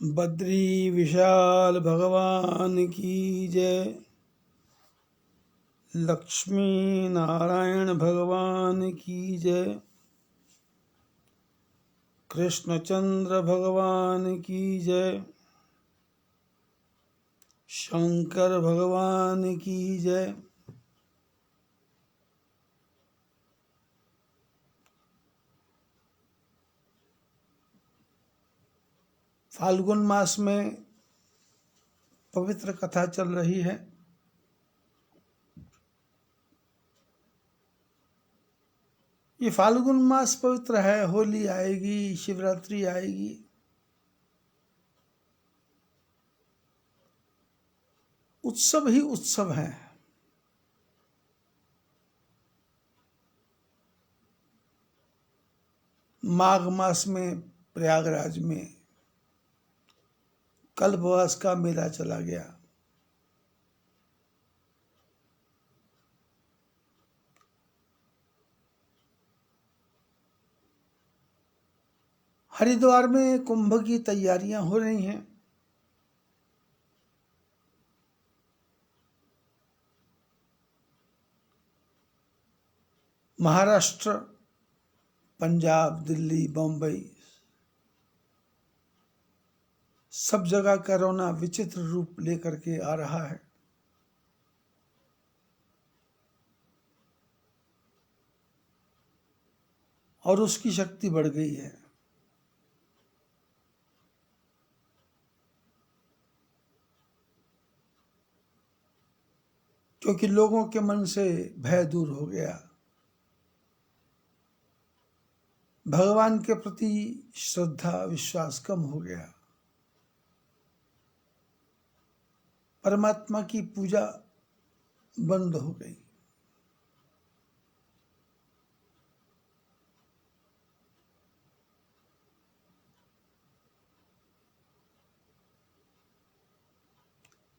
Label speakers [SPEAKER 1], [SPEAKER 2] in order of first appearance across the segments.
[SPEAKER 1] बद्री विशाल भगवान की जय। लक्ष्मी नारायण भगवान की जय। कृष्णचंद्र भगवान की जय। शंकर भगवान की जय। फाल्गुन मास में पवित्र कथा चल रही है। ये फाल्गुन मास पवित्र है। होली आएगी, शिवरात्रि आएगी, उत्सव ही उत्सव है। माघ मास में प्रयागराज में कल्पवास का मेला चला गया। हरिद्वार में कुंभ की तैयारियां हो रही हैं। महाराष्ट्र, पंजाब, दिल्ली, बम्बई, सब जगह कोरोना विचित्र रूप लेकर के आ रहा है। और उसकी शक्ति बढ़ गई है। क्योंकि लोगों के मन से भय दूर हो गया। भगवान के प्रति श्रद्धा विश्वास कम हो गया। परमात्मा की पूजा बंद हो गई।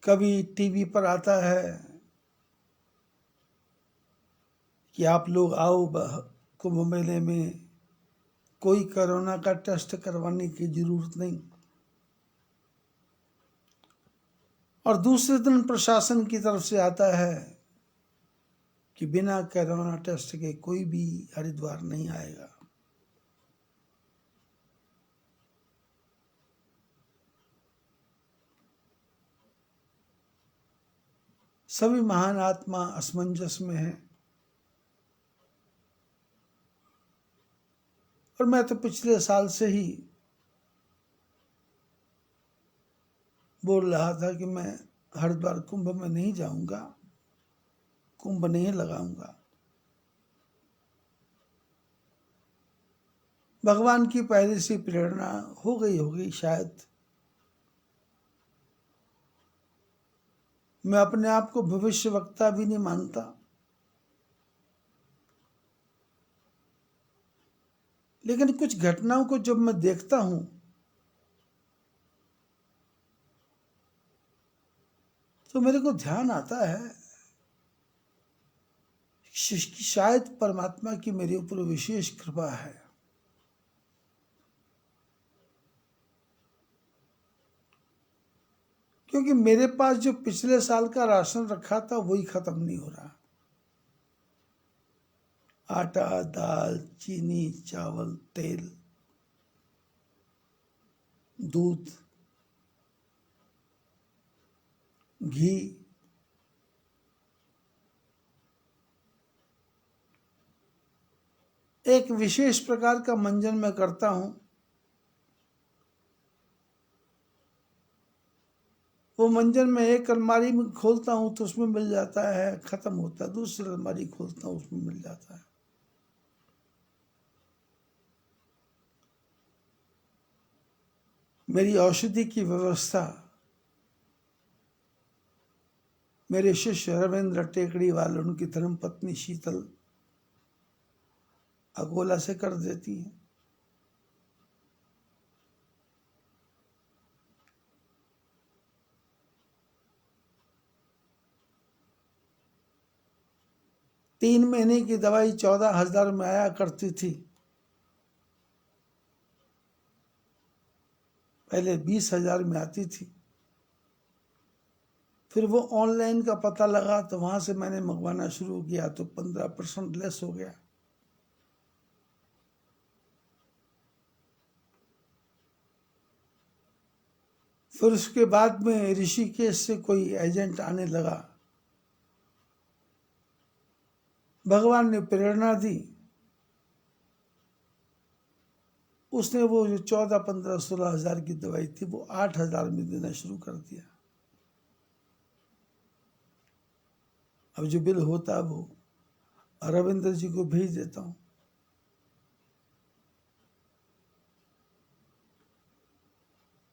[SPEAKER 1] कभी टीवी पर आता है कि आप लोग आओ कुंभ मेले में, कोई कोरोना का टेस्ट करवाने की जरूरत नहीं। और दूसरे दिन प्रशासन की तरफ से आता है कि बिना कोरोना टेस्ट के कोई भी हरिद्वार नहीं आएगा। सभी महान आत्मा असमंजस में है। और मैं तो पिछले साल से ही बोल रहा था कि मैं हरिद्वार कुंभ में नहीं जाऊंगा, कुंभ नहीं लगाऊंगा। भगवान की पहले से प्रेरणा हो गई होगी शायद। मैं अपने आप को भविष्यवक्ता भी नहीं मानता, लेकिन कुछ घटनाओं को जब मैं देखता हूं तो मेरे को ध्यान आता है कि शायद परमात्मा की मेरे ऊपर विशेष कृपा है। क्योंकि मेरे पास जो पिछले साल का राशन रखा था वही खत्म नहीं हो रहा। आटा, दाल, चीनी, चावल, तेल, दूध, घी, एक विशेष प्रकार का मंजन मैं करता हूं। वो मंजन में एक अलमारी में खोलता हूं तो उसमें मिल जाता है, खत्म होता है। दूसरी अलमारी खोलता हूं उसमें मिल जाता है। मेरी औषधि की व्यवस्था मेरे शिष्य रविंद्र टेकड़ीवाल, उनकी धर्मपत्नी शीतल अकोला से कर देती है। तीन महीने की दवाई 14,000 में आया करती थी। पहले 20,000 में आती थी, फिर वो ऑनलाइन का पता लगा तो वहां से मैंने मंगवाना शुरू किया तो 15% लेस हो गया। फिर उसके बाद में ऋषिकेश से कोई एजेंट आने लगा, भगवान ने प्रेरणा दी, उसने वो जो 14, 15, 16,000 की दवाई थी वो 8,000 में देना शुरू कर दिया। अब जो बिल होता है वो रविंद्र जी को भेज देता हूँ।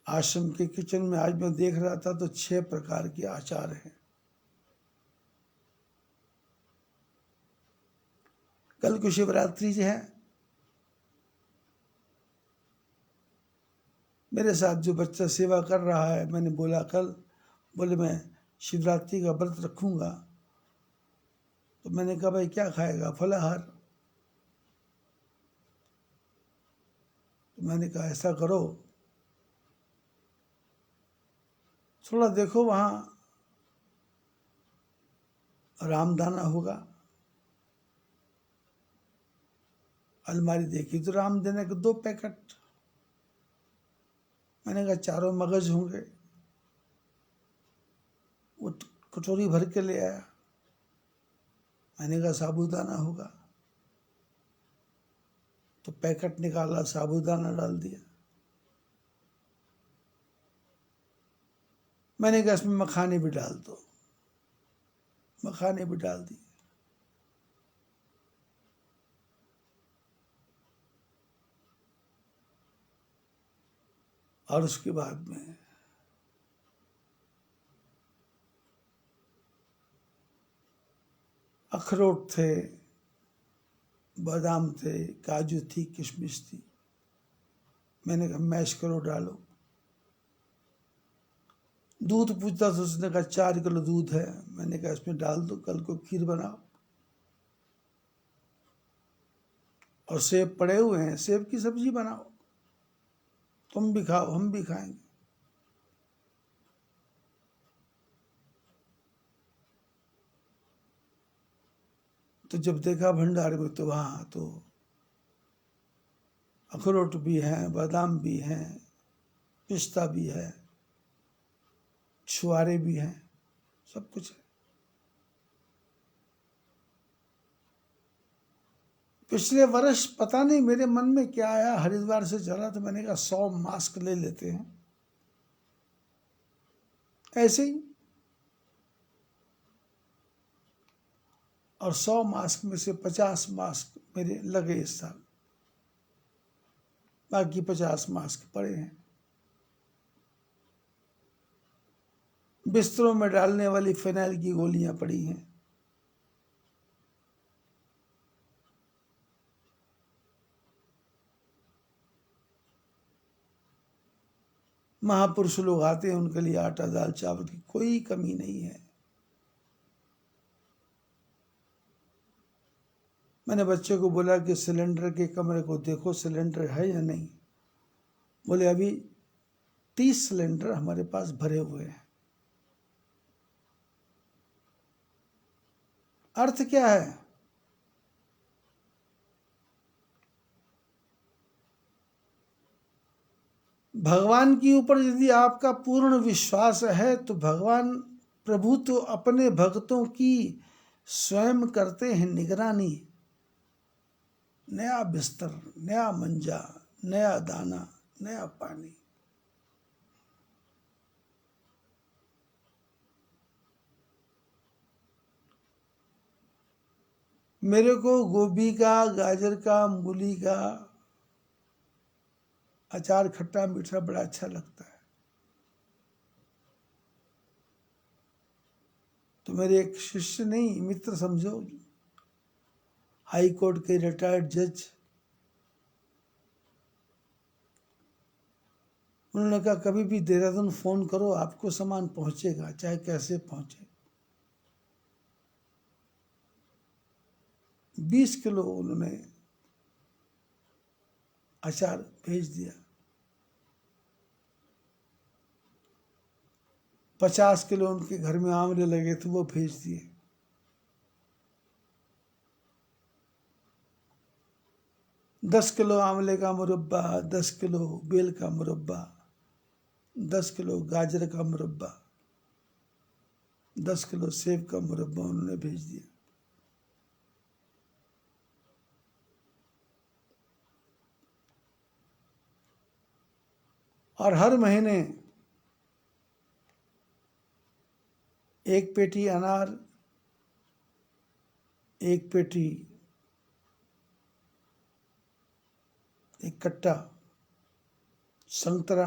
[SPEAKER 1] आश्रम के किचन में आज मैं देख रहा था तो 6 प्रकार के आचार हैं। कल को शिवरात्रि जी है, मेरे साथ जो बच्चा सेवा कर रहा है, मैंने बोला कल, बोले मैं शिवरात्रि का व्रत रखूंगा। तो मैंने कहा भाई क्या खाएगा? फलाहार। तो मैंने कहा ऐसा करो, थोड़ा देखो वहां रामदाना होगा। अलमारी देखी तो रामदाने के 2 पैकेट। मैंने कहा चारों मगज होंगे। वो कटोरी भर के ले आया। मैंने कहा साबूदाना होगा, तो पैकेट निकाला, साबूदाना डाल दिया। मैंने कहा इसमें मखाने भी डाल दो, मखाने भी डाल दिए। और उसके बाद में अखरोट थे, बादाम थे, काजू थी, किशमिश थी। मैंने कहा मैश करो, डालो। दूध पूछता था, उसने कहा 4 किलो दूध है। मैंने कहा इसमें डाल दो, कल को खीर बनाओ। और सेब पड़े हुए हैं, सेब की सब्जी बनाओ, तुम भी खाओ, हम भी खाएंगे। तो जब देखा भंडार में तो वहाँ तो अखरोट भी हैं, बादाम भी हैं, पिस्ता भी है, छुआरे भी हैं, सब कुछ है। पिछले वर्ष पता नहीं मेरे मन में क्या आया, हरिद्वार से चला तो मैंने कहा 100 मास्क ले लेते हैं, ऐसे ही। और 100 मास्क में से 50 मास्क मेरे लगे इस साल, बाकी 50 मास्क पड़े हैं। बिस्तरों में डालने वाली फिनाइल की गोलियां पड़ी हैं। महापुरुष लोग आते हैं, उनके लिए आटा दाल चावल की कोई कमी नहीं है। मैंने बच्चे को बोला कि सिलेंडर के कमरे को देखो, सिलेंडर है या नहीं। बोले अभी 30 सिलेंडर हमारे पास भरे हुए हैं। अर्थ क्या है? भगवान के ऊपर यदि आपका पूर्ण विश्वास है तो भगवान प्रभु तो अपने भक्तों की स्वयं करते हैं निगरानी। नया बिस्तर, नया मंजा, नया दाना, नया पानी। मेरे को गोभी का, गाजर का, मूली का अचार खट्टा मीठा बड़ा अच्छा लगता है। तो मेरे एक शिष्य नहीं, मित्र समझो, हाई कोर्ट के रिटायर्ड जज, उन्होंने कहा कभी भी देहरादून फोन करो, आपको सामान पहुंचेगा, चाहे कैसे पहुंचे। 20 किलो उन्होंने अचार भेज दिया। 50 किलो उनके घर में आंवले लगे थे, वो भेज दिए। दस किलो आंवले का मुरब्बा, 10 किलो बेल का मुरब्बा, 10 किलो गाजर का मुरब्बा, 10 किलो सेब का मुरब्बा उन्होंने भेज दिया। और हर महीने 1 पेटी अनार, 1 पेटी, 1 कट्टा संतरा,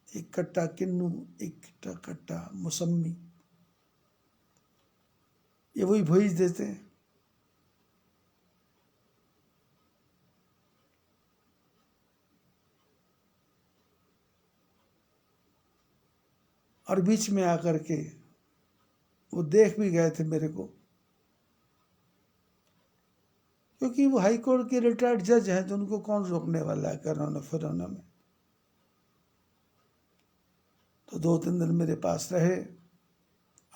[SPEAKER 1] 1 कट्टा किन्नू, 1 कट्टा मौसम्मी, ये वही भेज देते हैं। और बीच में आकर के वो देख भी गए थे मेरे को, क्योंकि वो हाई कोर्ट के रिटायर्ड जज हैं, तो उनको कौन रोकने वाला है कोरोना फिरोना में। तो 2-3 दिन मेरे पास रहे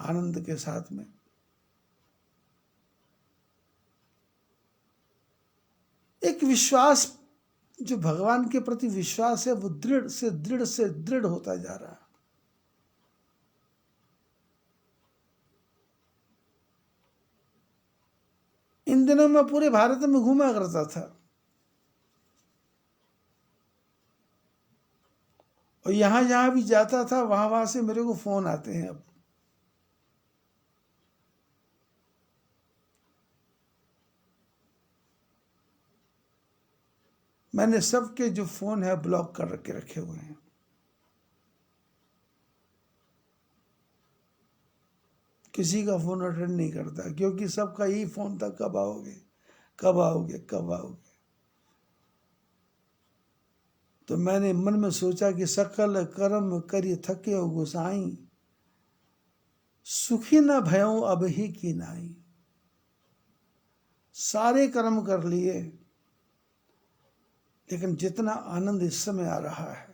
[SPEAKER 1] आनंद के साथ में। एक विश्वास, जो भगवान के प्रति विश्वास है, वो दृढ़ से दृढ़ होता जा रहा है। इन दिनों में पूरे भारत में घूमा करता था, और यहां जहां भी जाता था वहां से मेरे को फोन आते हैं। अब मैंने सबके जो फोन है ब्लॉक कर रखे हुए हैं। किसी का फोन अटेंड नहीं करता, क्योंकि सबका यही फोन था, कब आओगे, कब आओगे, कब आओगे। तो मैंने मन में सोचा कि सकल कर्म करी थके हो गोसाई, सुखी न भयों अब ही की नाई। सारे कर्म कर लिए, लेकिन जितना आनंद इस समय आ रहा है,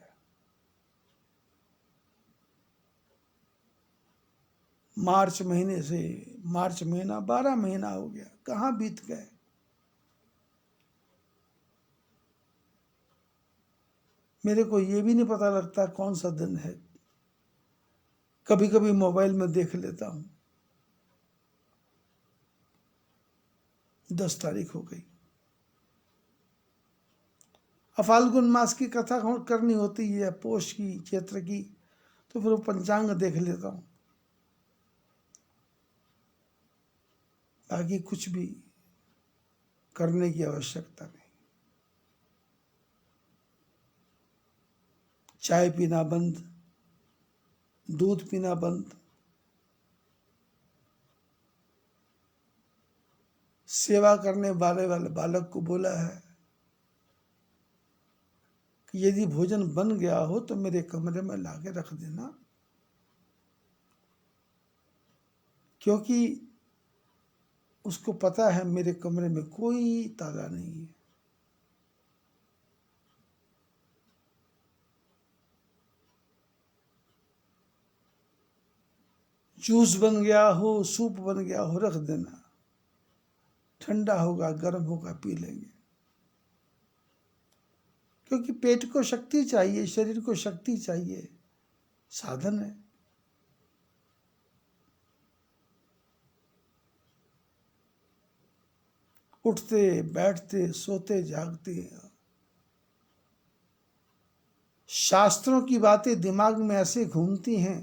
[SPEAKER 1] मार्च महीने से, मार्च महीना 12 महीना हो गया, कहाँ बीत गए। मेरे को ये भी नहीं पता लगता कौन सा दिन है। कभी कभी मोबाइल में देख लेता हूं 10 तारीख हो गई। अब फाल्गुन मास की कथा करनी होती है, पोष की, चैत्र की, तो फिर वो पंचांग देख लेता हूं। बाकी कुछ भी करने की आवश्यकता नहीं। चाय पीना बंद, दूध पीना बंद, सेवा करने वाले बालक को बोला है कि यदि भोजन बन गया हो तो मेरे कमरे में लाके रख देना, क्योंकि उसको पता है मेरे कमरे में कोई ताला नहीं है। जूस बन गया हो, सूप बन गया हो, रख देना, ठंडा होगा, गर्म होगा, पी लेंगे। क्योंकि पेट को शक्ति चाहिए, शरीर को शक्ति चाहिए, साधन है। उठते बैठते सोते जागते शास्त्रों की बातें दिमाग में ऐसे घूमती हैं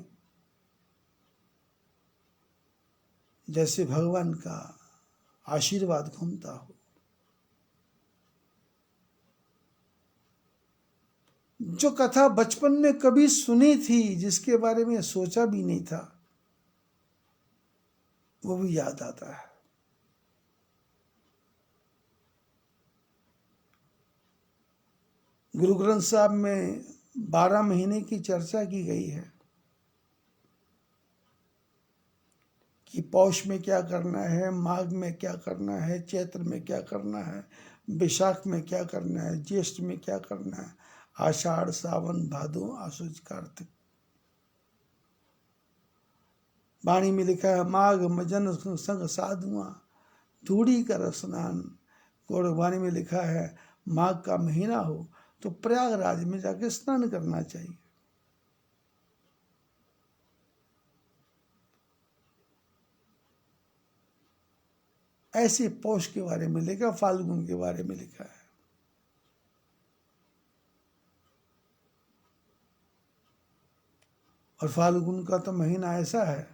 [SPEAKER 1] जैसे भगवान का आशीर्वाद घूमता हो। जो कथा बचपन में कभी सुनी थी, जिसके बारे में सोचा भी नहीं था, वो भी याद आता है। गुरु ग्रंथ साहब में 12 महीने की चर्चा की गई है कि पौष में क्या करना है, माघ में क्या करना है, चैत्र में क्या करना है, विशाख में क्या करना है, ज्येष्ठ में क्या करना है, आषाढ़ सावन भादो आश्विन कार्तिक। वाणी में लिखा है माघ मजन संग साधुआ धूड़ी कर स्नान। और वाणी में लिखा है माघ का महीना हो तो प्रयागराज में जाके स्नान करना चाहिए। ऐसे पौष के बारे में लिखा, फाल्गुन के बारे में लिखा है। और फाल्गुन का तो महीना ऐसा है,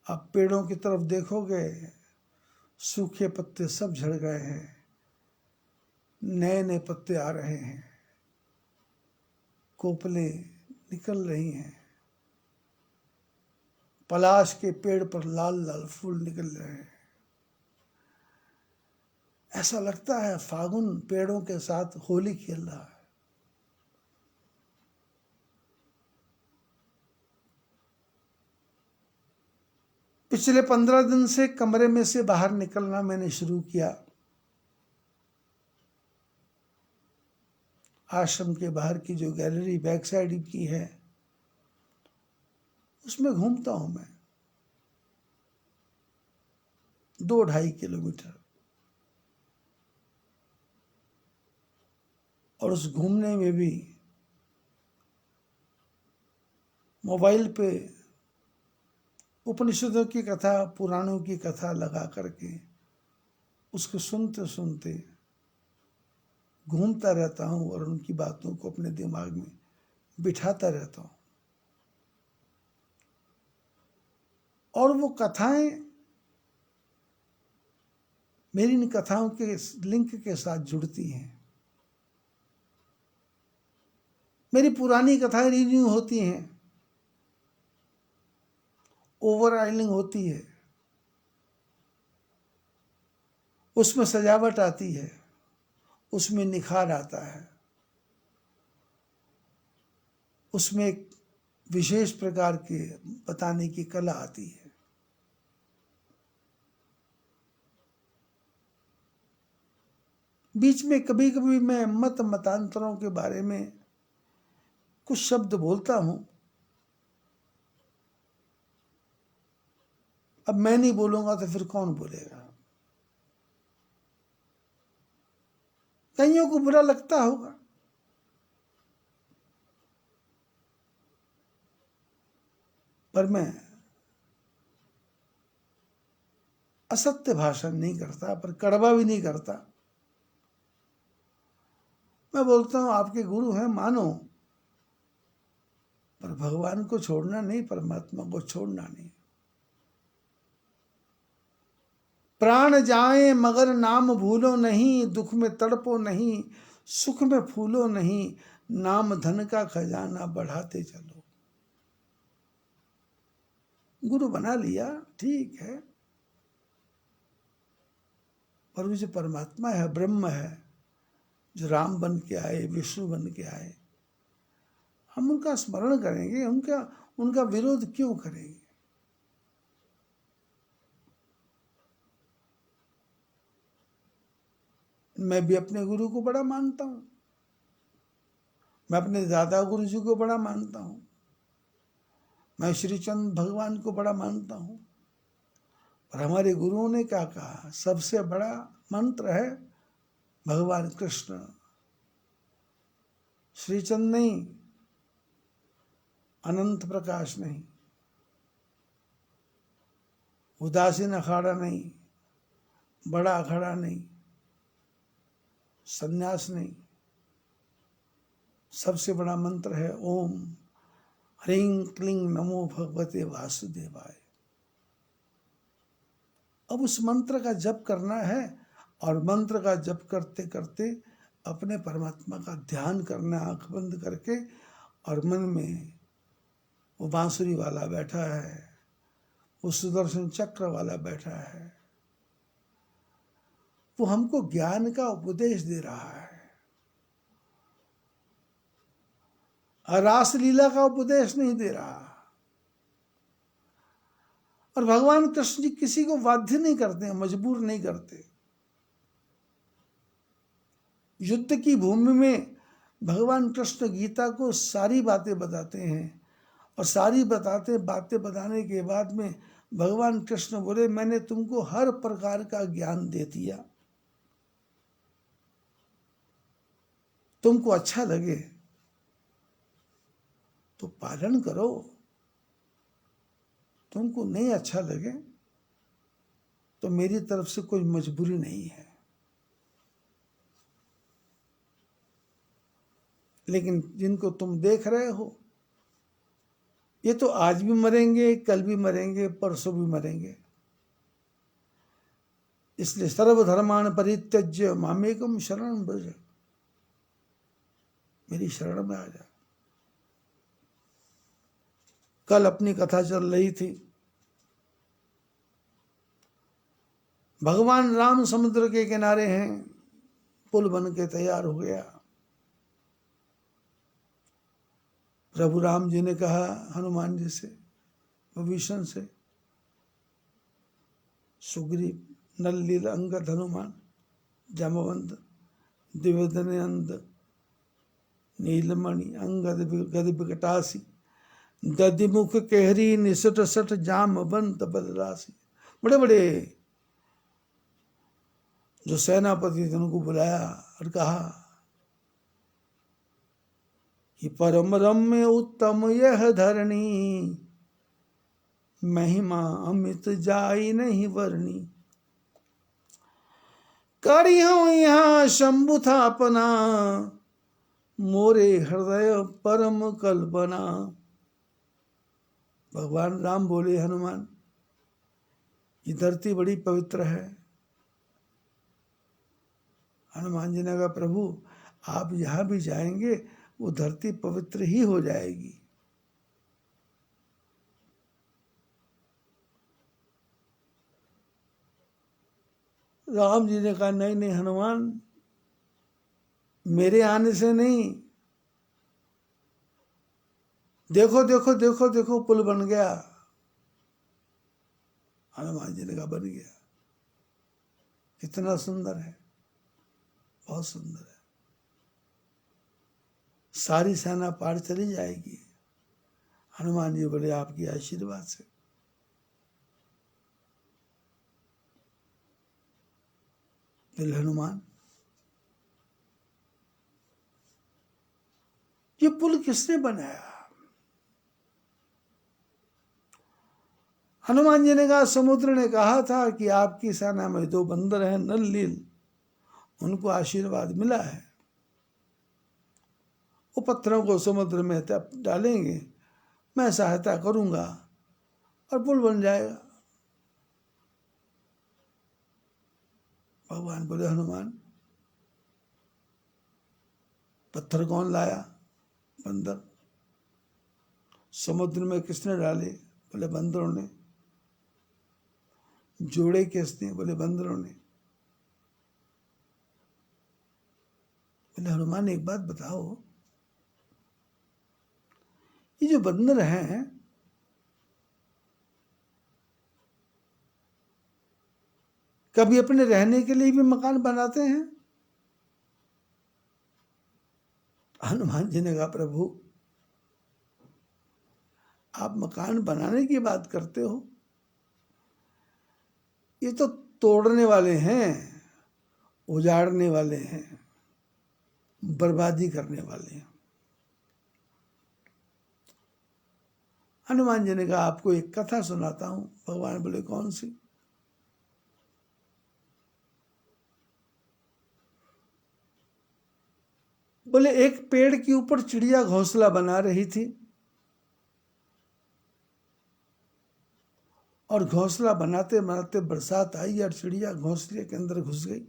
[SPEAKER 1] आप पेड़ों की तरफ देखोगे सूखे पत्ते सब झड़ गए हैं, नए नए पत्ते आ रहे हैं, कोपले निकल रही हैं, पलाश के पेड़ पर लाल लाल फूल निकल रहे हैं। ऐसा लगता है फागुन पेड़ों के साथ होली खेल रहा है। पिछले 15 दिन से कमरे में से बाहर निकलना मैंने शुरू किया। आश्रम के बाहर की जो गैलरी बैक साइड की है उसमें घूमता हूं मैं 2-2.5 किलोमीटर। और उस घूमने में भी मोबाइल पे उपनिषदों की कथा, पुराणों की कथा लगा करके उसको सुनते सुनते घूमता रहता हूँ और उनकी बातों को अपने दिमाग में बिठाता रहता हूँ। और वो कथाएं मेरी इन कथाओं के लिंक के साथ जुड़ती हैं। मेरी पुरानी कथाएं रिन्यू होती हैं, ओवरहाइलिंग होती है, उसमें सजावट आती है, उसमें निखार आता है, उसमें एक विशेष प्रकार के बताने की कला आती है। बीच में कभी कभी मैं मत मतांतरों के बारे में कुछ शब्द बोलता हूं। अब मैं नहीं बोलूंगा तो फिर कौन बोलेगा? कईयों को बुरा लगता होगा, पर मैं असत्य भाषण नहीं करता, पर कड़वा भी नहीं करता। मैं बोलता हूं आपके गुरु हैं मानो, पर भगवान को छोड़ना नहीं, परमात्मा को छोड़ना नहीं। प्राण जाए मगर नाम भूलो नहीं, दुख में तड़पो नहीं, सुख में फूलो नहीं, नाम धन का खजाना बढ़ाते चलो। गुरु बना लिया ठीक है, पर वो जो परमात्मा है, ब्रह्म है, जो राम बन के आए, विष्णु बन के आए, हम उनका स्मरण करेंगे, उनका विरोध क्यों करेंगे? मैं भी अपने गुरु को बड़ा मानता हूं, मैं अपने दादा गुरु जी को बड़ा मानता हूं, मैं श्री चंद भगवान को बड़ा मानता हूं। और हमारे गुरुओं ने क्या कहा? सबसे बड़ा मंत्र है भगवान कृष्ण। श्रीचंद नहीं, अनंत प्रकाश नहीं, उदासीन अखाड़ा नहीं, बड़ा अखाड़ा नहीं, संन्यास नहीं, सबसे बड़ा मंत्र है ओम ह्रीं क्लीं नमो भगवते वासुदेवाय। अब उस मंत्र का जप करना है, और मंत्र का जप करते करते अपने परमात्मा का ध्यान करना, आंख बंद करके, और मन में वो बांसुरी वाला बैठा है, वो सुदर्शन चक्र वाला बैठा है, वो हमको ज्ञान का उपदेश दे रहा है, रास लीला का उपदेश नहीं दे रहा। और भगवान कृष्ण जी किसी को बाध्य नहीं करते, मजबूर नहीं करते। युद्ध की भूमि में भगवान कृष्ण गीता को सारी बातें बताते हैं, और सारी बातें बताने के बाद में भगवान कृष्ण बोले, मैंने तुमको हर प्रकार का ज्ञान दे दिया, तुमको अच्छा लगे तो पालन करो, तुमको नहीं अच्छा लगे तो मेरी तरफ से कोई मजबूरी नहीं है। लेकिन जिनको तुम देख रहे हो, ये तो आज भी मरेंगे, कल भी मरेंगे, परसों भी मरेंगे। इसलिए सर्वधर्मान् परित्यज्य मामेकम शरणं व्रज, मेरी शरण में आ जा। कल अपनी कथा चल रही थी, भगवान राम समुद्र के किनारे हैं, पुल बन के तैयार हो गया। प्रभु राम जी ने कहा हनुमान जी से, विभीषण से, सुग्रीव, नल नील अंगद हनुमान, जामवंत, दिव्यधनंद, नीलमणि, अंगद गद विकटासी, दधिमुख केहरी, निसट सट जामवंत बलरासी। बड़े बड़े जो सेनापति थे उनको बुलाया और कहा कि परम रम्य उत्तम यह धरणी, महिमा अमित जाई नहीं वर्णी। करी हो यहाँ शंभु था अपना, मोरे हृदय परम कल्पना। भगवान राम बोले, हनुमान ये धरती बड़ी पवित्र है। हनुमान जी ने कहा, प्रभु आप जहां भी जाएंगे वो धरती पवित्र ही हो जाएगी। राम जी ने कहा, नहीं नहीं हनुमान, मेरे आने से नहीं, देखो देखो देखो देखो पुल बन गया। हनुमान जी ने कहा, बन गया, कितना सुंदर है, बहुत सुंदर है, सारी सेना पार चली जाएगी। हनुमान जी बोले, आपकी आशीर्वाद से। बोले, हनुमान ये पुल किसने बनाया? हनुमान जी ने कहा, समुद्र ने कहा था कि आपकी सेना में 2 बंदर हैं, नल नील, उनको आशीर्वाद मिला है, वो पत्थरों को समुद्र में डालेंगे, मैं सहायता करूंगा और पुल बन जाएगा। भगवान बोले, हनुमान पत्थर कौन लाया? बंदर। समुद्र में किसने डाले? बोले बंदरों ने। जोड़े किसने? बोले बंदरों ने। बोले, हनुमान एक बात बताओ, ये जो बंदर हैं कभी अपने रहने के लिए भी मकान बनाते हैं? हनुमान जी ने कहा, प्रभु आप मकान बनाने की बात करते हो, ये तो तोड़ने वाले हैं, उजाड़ने वाले हैं, बर्बादी करने वाले हैं। हनुमान जी ने कहा, आपको एक कथा सुनाता हूं। भगवान बोले, कौन सी? बोले, एक पेड़ के ऊपर चिड़िया घोंसला बना रही थी, और घोंसला बनाते बनाते बरसात आई और चिड़िया घोंसले के अंदर घुस गई,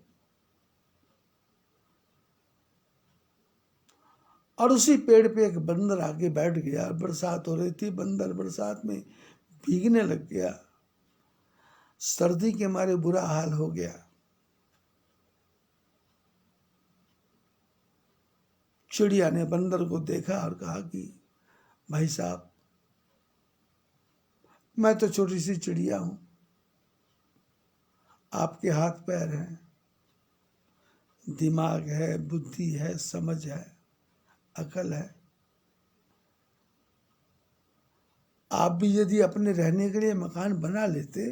[SPEAKER 1] और उसी पेड़ पे एक बंदर आके बैठ गया। बरसात हो रही थी, बंदर बरसात में भीगने लग गया, सर्दी के मारे बुरा हाल हो गया। चिड़िया ने बंदर को देखा और कहा कि भाई साहब, मैं तो छोटी सी चिड़िया हूं, आपके हाथ पैर हैं, दिमाग है, बुद्धि है, समझ है, अकल है। आप भी यदि अपने रहने के लिए मकान बना लेते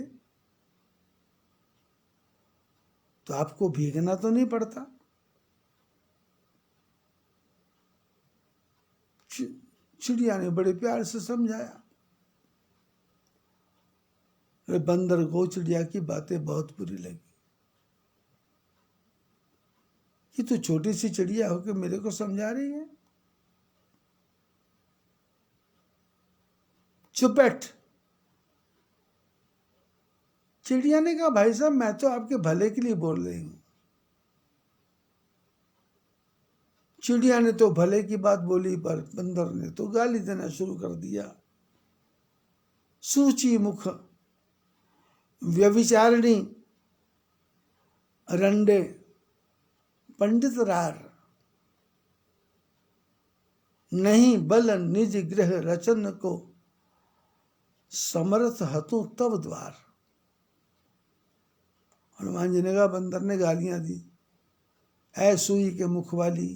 [SPEAKER 1] तो आपको भीगना तो नहीं पड़ता। चिड़िया ने बड़े प्यार से समझाया। अरे बंदर को चिड़िया की बातें बहुत बुरी लगी। ये तो छोटी सी चिड़िया होकर मेरे को समझा रही है। चुप बैठ। चिड़िया ने कहा भाई साहब मैं तो आपके भले के लिए बोल रही हूं। चिड़िया ने तो भले की बात बोली पर बंदर ने तो गाली देना शुरू कर दिया। सूची मुख, व्यभिचारिणी, रंडे, पंडित रार, नहीं बल निज गृह रचन को, समर्थ हतु तब द्वार। हनुमान जी ने कहा बंदर ने गालियां दी। ऐ सुई के मुख वाली,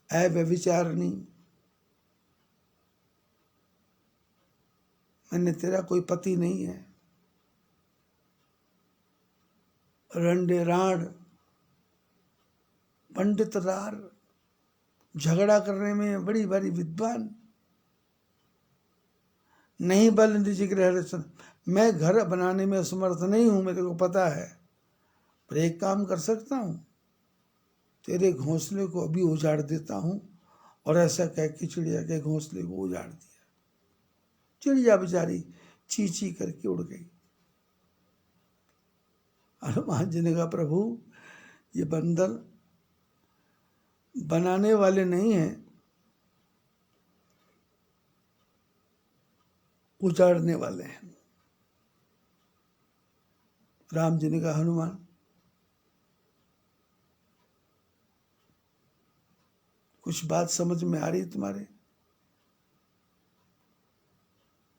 [SPEAKER 1] ऐ व्यभिचारिणी, मैंने तेरा कोई पति नहीं है। रंडे राण, पंडित रार, झगड़ा करने में बड़ी बड़ी विद्वान, नहीं बल निज गृह रचन, मैं घर बनाने में असमर्थ नहीं हूं, मेरे को पता है। पर एक काम कर सकता हूं, तेरे घोंसले को अभी उजाड़ देता हूं। और ऐसा कह के चिड़िया के घोंसले को उजाड़ दिया। चिड़िया बेचारी ची ची करके उड़ गई। हनुमान जी ने कहा प्रभु ये बंदर बनाने वाले नहीं हैं, उजाड़ने वाले हैं। राम जी ने कहा हनुमान कुछ बात समझ में आ रही तुम्हारे?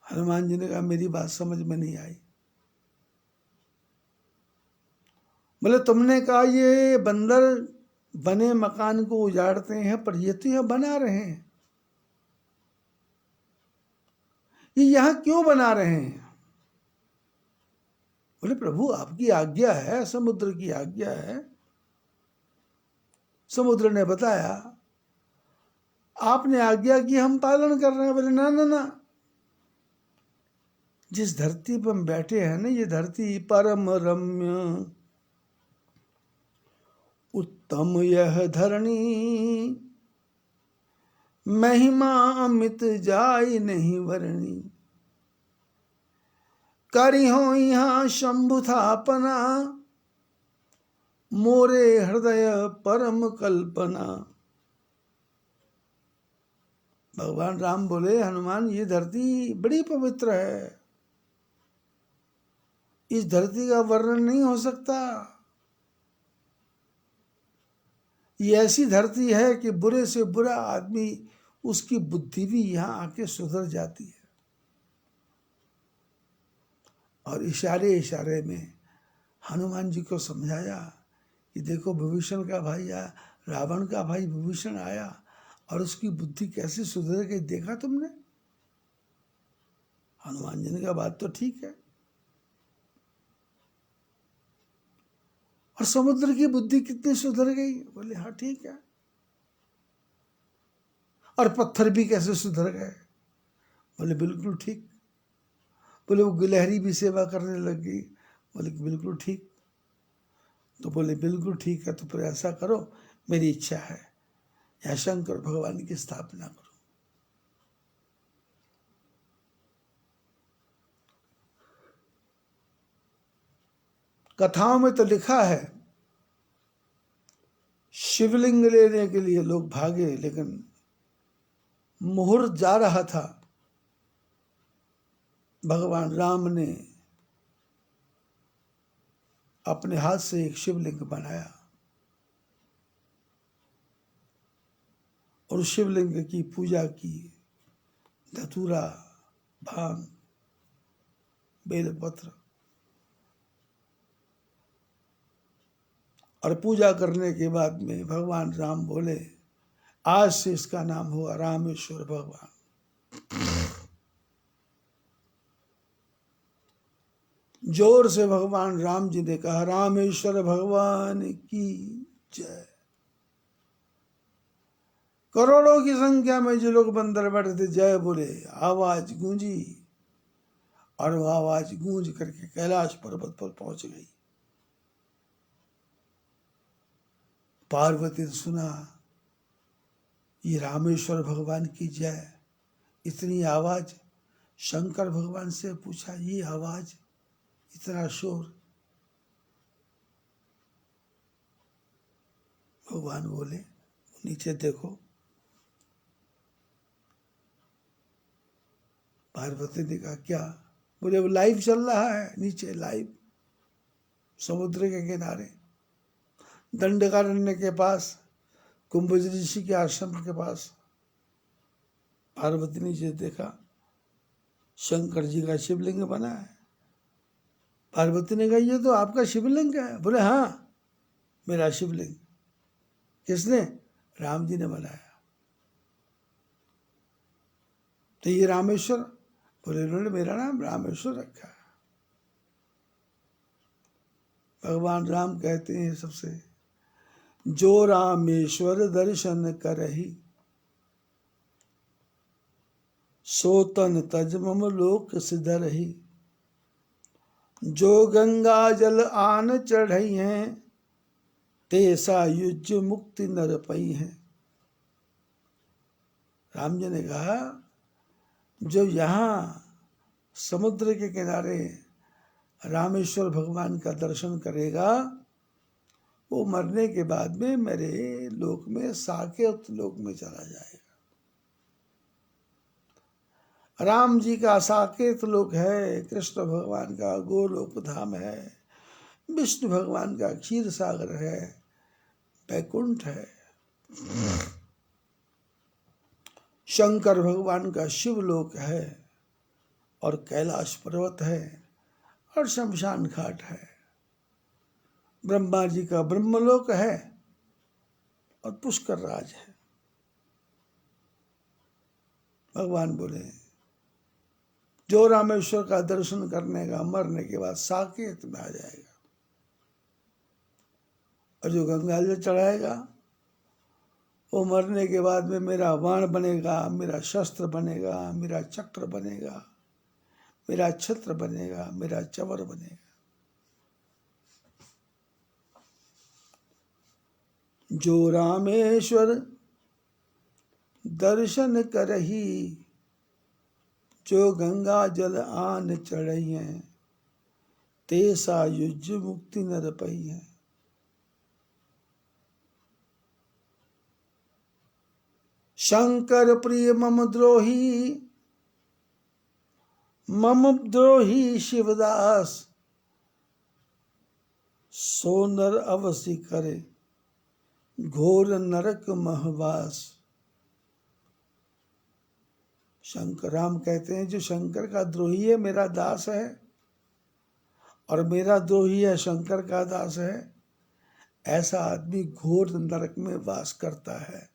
[SPEAKER 1] हनुमान जी ने कहा मेरी बात समझ में नहीं आई। बोले तुमने कहा ये बंदर बने मकान को उजाड़ते हैं, पर ये तो यह बना रहे हैं। ये यहां क्यों बना रहे हैं? बोले प्रभु आपकी आज्ञा है, समुद्र की आज्ञा है। समुद्र ने बताया आपने आज्ञा की, हम पालन कर रहे हैं। बोले ना ना ना, जिस धरती पर हम बैठे हैं ना, ये धरती परम रम्य उत्तम यह धरणी, महिमा अमित जाय नहीं वरणी। करी हो यहाँ शंभु थापना, मोरे हृदय परम कल्पना। भगवान राम बोले हनुमान ये धरती बड़ी पवित्र है, इस धरती का वर्णन नहीं हो सकता। ये ऐसी धरती है कि बुरे से बुरा आदमी, उसकी बुद्धि भी यहाँ आके सुधर जाती है। और इशारे इशारे में हनुमान जी को समझाया कि देखो विभीषण का भाई आया, रावण का भाई विभीषण आया और उसकी बुद्धि कैसे सुधर गई, देखा तुमने? हनुमान जी ने कहा बात तो ठीक है। और समुद्र की बुद्धि कितनी सुधर गई? बोले हाँ ठीक है। और पत्थर भी कैसे सुधर गए? बोले बिल्कुल ठीक। बोले वो गिलहरी भी सेवा करने लग गई? बोले बिल्कुल ठीक। तो बोले बिल्कुल ठीक है, तो फिर ऐसा करो, मेरी इच्छा है या शंकर भगवान की स्थापना करो। कथाओं में तो लिखा है शिवलिंग लेने के लिए लोग भागे, लेकिन मुहूर्त जा रहा था, भगवान राम ने अपने हाथ से एक शिवलिंग बनाया और शिवलिंग की पूजा की। धतूरा, भांग, बेलपत्र और पूजा करने के बाद में भगवान राम बोले आज से इसका नाम हुआ रामेश्वर भगवान। जोर से भगवान राम जी ने कहा रामेश्वर भगवान की जय। करोड़ों की संख्या में जो लोग बंदर बैठे थे जय बोले, आवाज गूंजी और वो आवाज गूंज करके कैलाश पर्वत पर पहुंच गई। पार्वती ने सुना ये रामेश्वर भगवान की जय, इतनी आवाज। शंकर भगवान से पूछा ये आवाज, इतना शोर। भगवान बोले नीचे देखो। पार्वती ने कहा क्या? बोले वो लाइव चल रहा है नीचे, लाइव समुद्र के किनारे दंडकारण्य के पास, कुंभज ऋषि के आश्रम के पास। पार्वती ने जो देखा शंकर जी का शिवलिंग बना है। पार्वती ने कहा ये तो आपका शिवलिंग है। बोले हाँ मेरा शिवलिंग। किसने? राम जी ने बनाया। तो ये रामेश्वर? बोले उन्होंने मेरा नाम रामेश्वर रखा है। भगवान राम कहते हैं सबसे, जो रामेश्वर दर्शन करही सो तन तज मम लोक सिधरही। जो गंगा जल आन चढ़ई हैं तेसा युज मुक्ति नर पई है। राम जी ने कहा जो यहाँ समुद्र के किनारे रामेश्वर भगवान का दर्शन करेगा वो मरने के बाद में मेरे लोक में साकेत लोक में चला जाएगा। राम जी का साकेत लोक है, कृष्ण भगवान का गोलोक धाम है, विष्णु भगवान का क्षीर सागर है, बैकुंठ है, शंकर भगवान का शिवलोक है और कैलाश पर्वत है और शमशान घाट है। ब्रह्मा जी का ब्रह्मलोक है और पुष्कर राज है। भगवान बोले जो रामेश्वर का दर्शन करने का मरने के बाद साकेत में आ जाएगा और जो गंगा जल चढ़ाएगा वो मरने के बाद में मेरा बाण बनेगा, मेरा शस्त्र बनेगा, मेरा चक्र बनेगा, मेरा छत्र बनेगा, मेरा चवर बनेगा। जो रामेश्वर दर्शन करही जो गंगा जल आन चढ़ई है तेसा युज मुक्ति नर पई है। शंकर प्रिय मम द्रोही शिवदास सो नर अवसि करे घोर नरक महवास। शंकर राम कहते हैं जो शंकर का द्रोही है मेरा दास है और मेरा द्रोही है शंकर का दास है, ऐसा आदमी घोर नरक में वास करता है।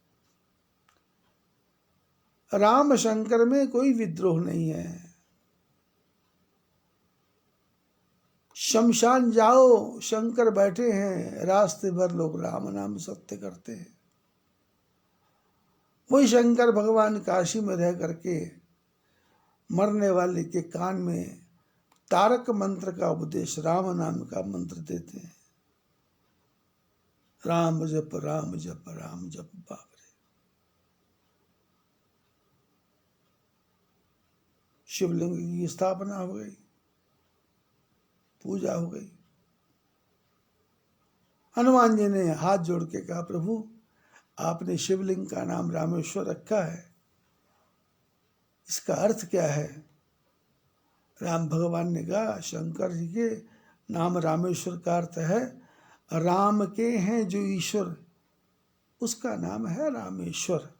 [SPEAKER 1] राम शंकर में कोई विद्रोह नहीं है। शमशान जाओ, शंकर बैठे हैं, रास्ते भर लोग राम नाम सत्य करते हैं। वही शंकर भगवान काशी में रह करके मरने वाले के कान में तारक मंत्र का उपदेश, राम नाम का मंत्र देते हैं। राम जप राम जप राम जप। बाप रे, शिवलिंग की स्थापना हो गई, पूजा हो गई। हनुमान जी ने हाथ जोड़ के कहा प्रभु आपने शिवलिंग का नाम रामेश्वर रखा है, इसका अर्थ क्या है? राम भगवान ने कहा शंकर जी के नाम रामेश्वर का अर्थ है राम के हैं जो ईश्वर, उसका नाम है रामेश्वर।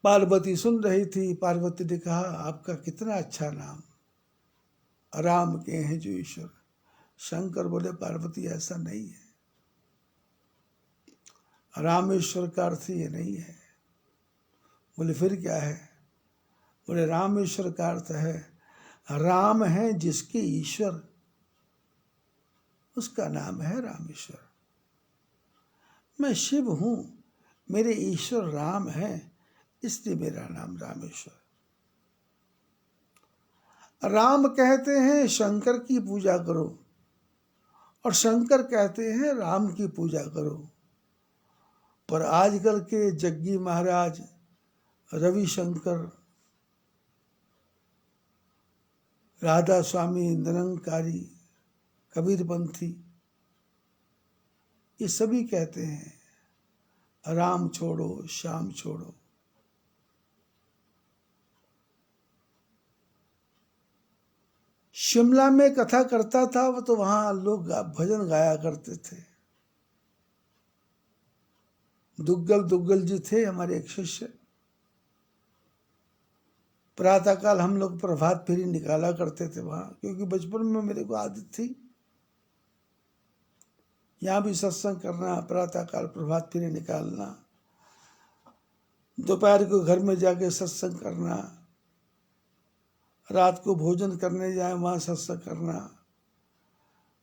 [SPEAKER 1] पार्वती सुन रही थी। पार्वती ने कहा आपका कितना अच्छा नाम, राम के हैं जो ईश्वर। शंकर बोले पार्वती ऐसा नहीं है, रामेश्वर का अर्थ ये नहीं है। बोले फिर क्या है? बोले रामेश्वर का अर्थ है राम है जिसके ईश्वर, उसका नाम है रामेश्वर। मैं शिव हूं, मेरे ईश्वर राम है, इसलिए मेरा नाम रामेश्वर। राम कहते हैं शंकर की पूजा करो, और शंकर कहते हैं राम की पूजा करो। पर आजकल के जग्गी महाराज, रविशंकर, राधा स्वामी, निरंकारी, कबीरपंथी, ये सभी कहते हैं राम छोड़ो, श्याम छोड़ो। शिमला में कथा करता था वो, तो वहां लोग भजन गाया करते थे। दुग्गल जी थे हमारे एक शिष्य। प्रातःकाल हम लोग प्रभात फेरी निकाला करते थे वहां, क्योंकि बचपन में मेरे को आदत थी यहाँ भी सत्संग करना, प्रातःकाल प्रभात फेरी निकालना, दोपहर को घर में जाके सत्संग करना, रात को भोजन करने जाए वहाँ सत्संग करना,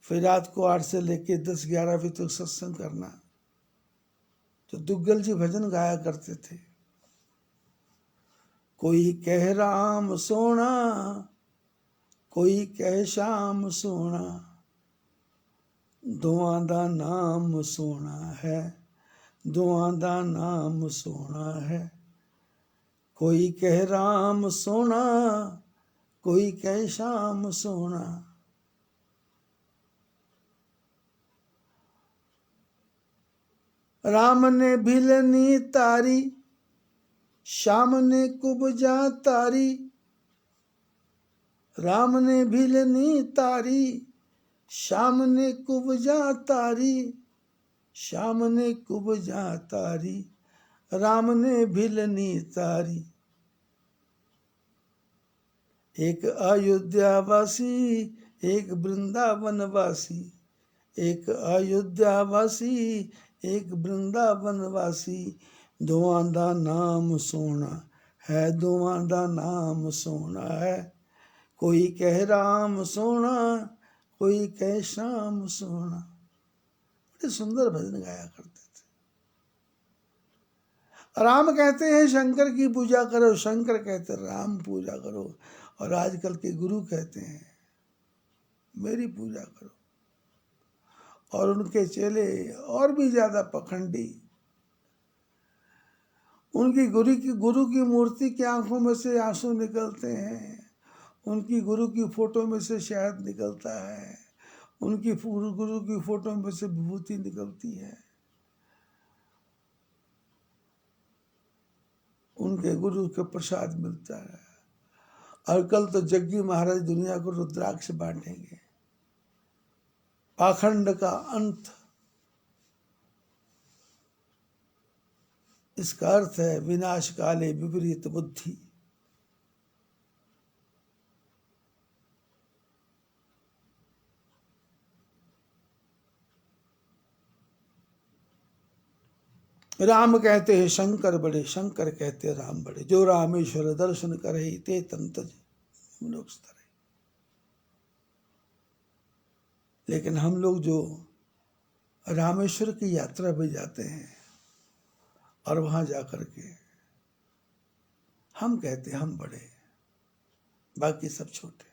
[SPEAKER 1] फिर रात को 8 से लेके 10-11 बजे तक सत्संग करना। तो दुग्गल जी भजन गाया करते थे। कोई कह राम सोना, कोई कह श्याम सोना, दोआं दा नाम सोना है, दोआं दा नाम सोना है। कोई कह राम सोना, कोई कह श्याम सोना। राम ने भिलनी तारी, श्याम ने कुबजा तारी। राम ने भिलनी तारी, श्याम ने कुबजा तारी। श्याम ने कुबजा तारी, राम ने भिलनी तारी। एक अयोध्यावासी, एक वृंदावनवासी, एक अयोध्यावासी, एक वृंदावनवासी। दोआं दा नाम सोना है, दोआं दा नाम सोना है। कोई कह राम सोना, कोई कह श्याम सोना। बड़े सुंदर भजन गाया करते थे। राम कहते हैं शंकर की पूजा करो, शंकर कहते हैं राम पूजा करो। और आजकल के गुरु कहते हैं मेरी पूजा करो। और उनके चेले और भी ज्यादा पखंडी। उनकी गुरु की मूर्ति की आंखों में से आंसू निकलते हैं, उनकी गुरु की फोटो में से शहद निकलता है, उनकी गुरु की फोटो में से विभूति निकलती है। उनके गुरु के प्रसाद मिलता है। और कल तो जग्गी महाराज दुनिया को रुद्राक्ष बांटेंगे। पाखंड का अंत, इसका अर्थ है विनाश काले विपरीत बुद्धि। राम कहते हैं शंकर बड़े, शंकर कहते हैं राम बड़े। जो रामेश्वर दर्शन करे ते तंतज मोक्ष तरे। लेकिन हम लोग जो रामेश्वर की यात्रा पे जाते हैं और वहां जाकर के हम कहते हैं हम बड़े, बाकी सब छोटे।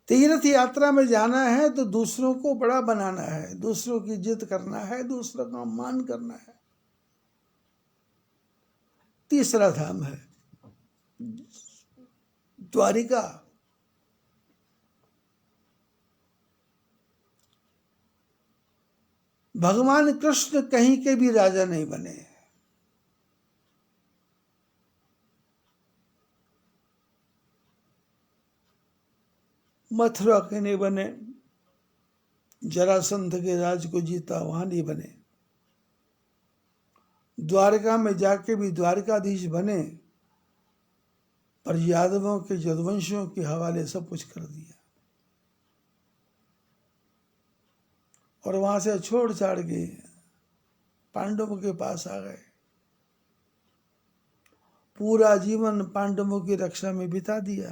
[SPEAKER 1] तीर्थ यात्रा में जाना है तो दूसरों को बड़ा बनाना है, दूसरों की इज्जत करना है, दूसरों का मान करना है। तीसरा धाम है द्वारिका। भगवान कृष्ण कहीं के भी राजा नहीं बने। मथुरा के नहीं बने, जरासंध के राज को जीता वहां नहीं बने। द्वारका में जाके भी द्वारकाधीश बने, पर यादवों के यदुवंशियों के हवाले सब कुछ कर दिया और वहां से छोड़ छाड़ के पांडवों के पास आ गए। पूरा जीवन पांडवों की रक्षा में बिता दिया,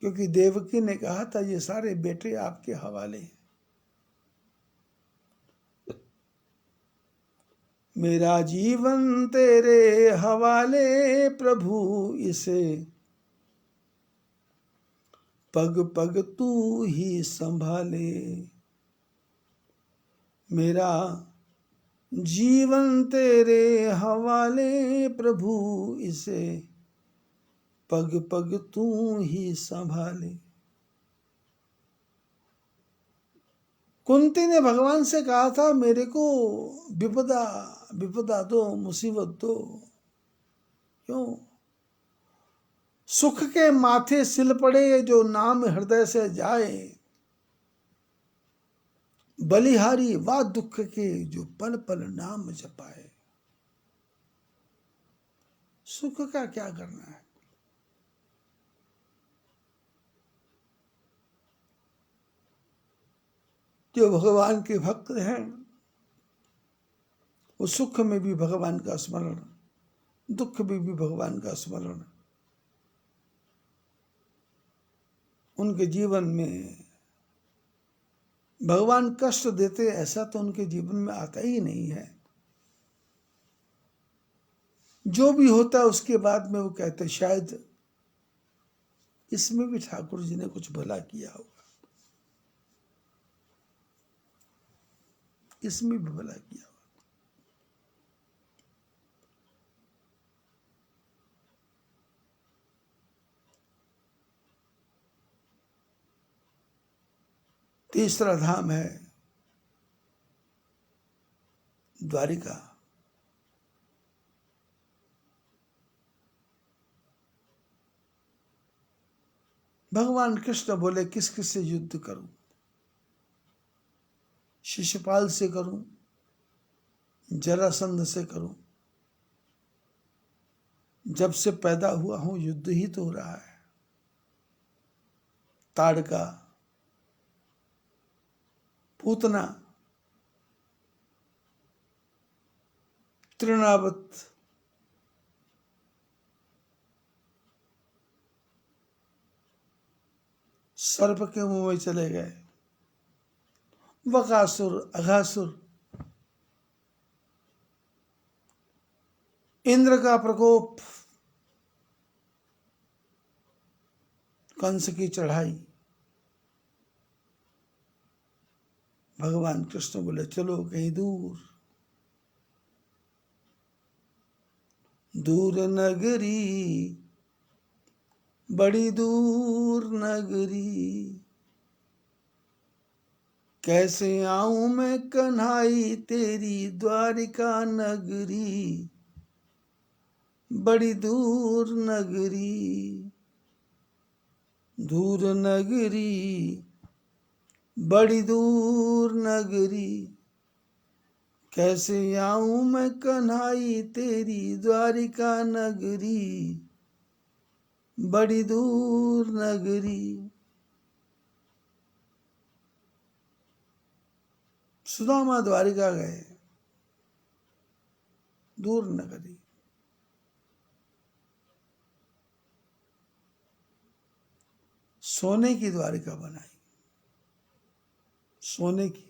[SPEAKER 1] क्योंकि देवकी ने कहा था ये सारे बेटे आपके हवाले हैं। मेरा जीवन तेरे हवाले प्रभु, इसे पग पग तू ही संभाले। मेरा जीवन तेरे हवाले प्रभु, इसे पग पग तू ही संभाले। कुंती ने भगवान से कहा था मेरे को विपदा दो, मुसीबत दो। क्यों? सुख के माथे सिल पड़े जो नाम हृदय से जाए, बलिहारी वा दुख के जो पल पल नाम जपाए। सुख का क्या करना है? जो भगवान के भक्त हैं वो सुख में भी भगवान का स्मरण, दुख में भी भगवान का स्मरण। उनके जीवन में भगवान कष्ट देते ऐसा तो उनके जीवन में आता ही नहीं है। जो भी होता है उसके बाद में वो कहते शायद इसमें भी ठाकुर जी ने कुछ भला किया होगा, इसमें भी भला किया होगा। तीसरा धाम है द्वारिका। भगवान कृष्ण बोले किस किस से युद्ध करूं? शिशुपाल से करूं, जरासंध से करूं? जब से पैदा हुआ हूं युद्ध ही तो हो रहा है। ताड़का, पूतना, तृणावत, सर्प के मुंह में चले गए, बकासुर, अघासुर, इंद्र का प्रकोप, कंस की चढ़ाई। भगवान कृष्ण बोले चलो कहीं दूर, दूर नगरी, बड़ी दूर नगरी, कैसे आऊं मैं कन्हाई तेरी द्वारिका नगरी, बड़ी दूर नगरी, दूर नगरी, बड़ी दूर नगरी, कैसे आऊं मैं कन्हाई तेरी द्वारिका नगरी, बड़ी दूर नगरी। सुदामा द्वारिका गए, दूर नगरी। सोने की द्वारिका बनाई, सोने की।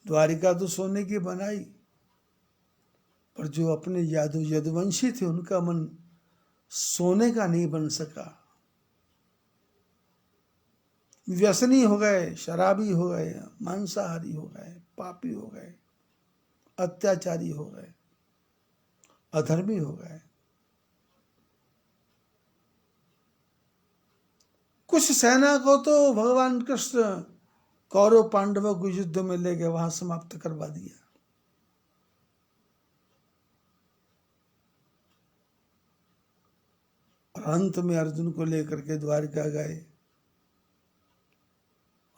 [SPEAKER 1] द्वारिका तो सोने की बनाई, पर जो अपने यदुवंशी थे उनका मन सोने का नहीं बन सका। व्यसनी हो गए, शराबी हो गए, मांसाहारी हो गए, पापी हो गए, अत्याचारी हो गए, अधर्मी हो गए। कुछ सेना को तो भगवान कृष्ण कौरव पांडवों को युद्ध में ले गए, वहां समाप्त करवा दिया। और अंत में अर्जुन को लेकर के द्वारिका गए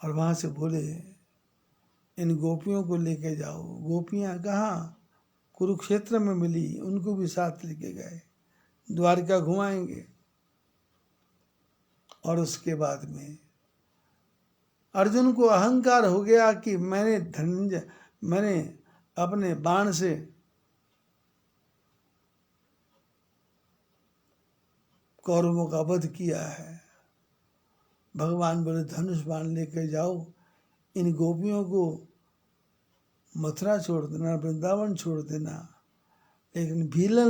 [SPEAKER 1] और वहां से बोले इन गोपियों को लेके जाओ। गोपियां कहाँ, कुरुक्षेत्र में मिली, उनको भी साथ लेके गए, द्वारिका घुमाएंगे। और उसके बाद में अर्जुन को अहंकार हो गया कि मैंने अपने बाण से कौरवों का वध किया है। भगवान बोले धनुष बाण लेके जाओ, इन गोपियों को मथुरा छोड़ देना, वृंदावन छोड़ देना। लेकिन भीलन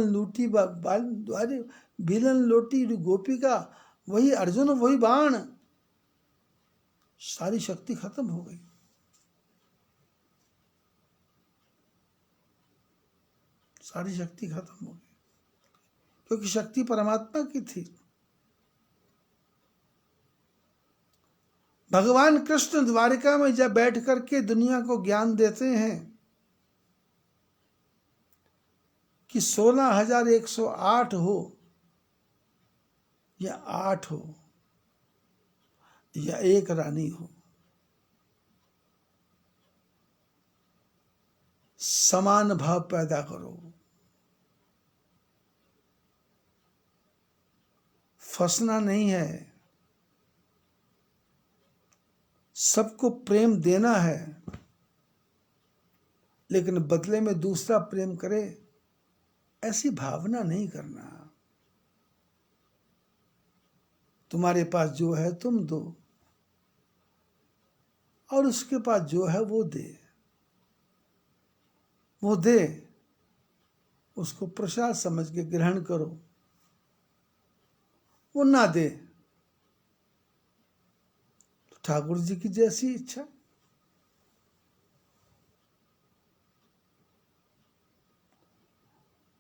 [SPEAKER 1] लोटी गोपी का वही अर्जुन, वही बाण, सारी शक्ति खत्म हो गई। सारी शक्ति खत्म हो गई, क्योंकि शक्ति परमात्मा की थी। भगवान कृष्ण द्वारिका में जब बैठ करके दुनिया को ज्ञान देते हैं कि 16,108 हो या 8 हो या एक रानी हो, समान भाव पैदा करो। फंसना नहीं है, सबको प्रेम देना है, लेकिन बदले में दूसरा प्रेम करे ऐसी भावना नहीं करना। तुम्हारे पास जो है तुम दो, और उसके पास जो है वो दे। वो दे, उसको प्रसाद समझ के ग्रहण करो। वो ना दे तो ठाकुर जी की जैसी इच्छा।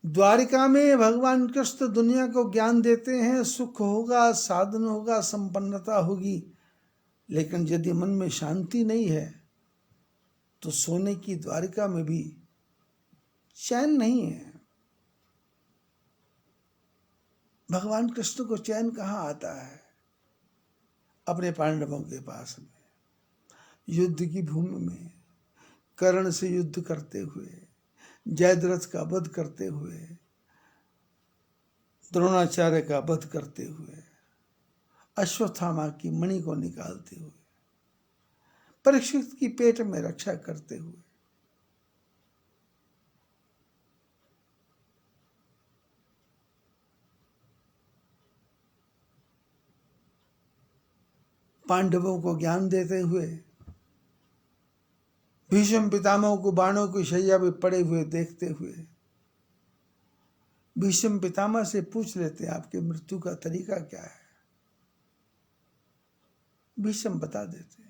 [SPEAKER 1] द्वारिका में भगवान कृष्ण दुनिया को ज्ञान देते हैं, सुख होगा, साधन होगा, संपन्नता होगी, लेकिन यदि मन में शांति नहीं है तो सोने की द्वारिका में भी चैन नहीं है। भगवान कृष्ण को चैन कहाँ आता है? अपने पांडवों के पास में, युद्ध की भूमि में, कर्ण से युद्ध करते हुए, जयद्रथ का वध करते हुए, द्रोणाचार्य का वध करते हुए, अश्वत्थामा की मणि को निकालते हुए, परीक्षित की पेट में रक्षा करते हुए, पांडवों को ज्ञान देते हुए, भीष्म पितामह को बाणों की शैया में पड़े हुए देखते हुए, भीष्म पितामह से पूछ लेते आपके मृत्यु का तरीका क्या है? भीष्म बता देते।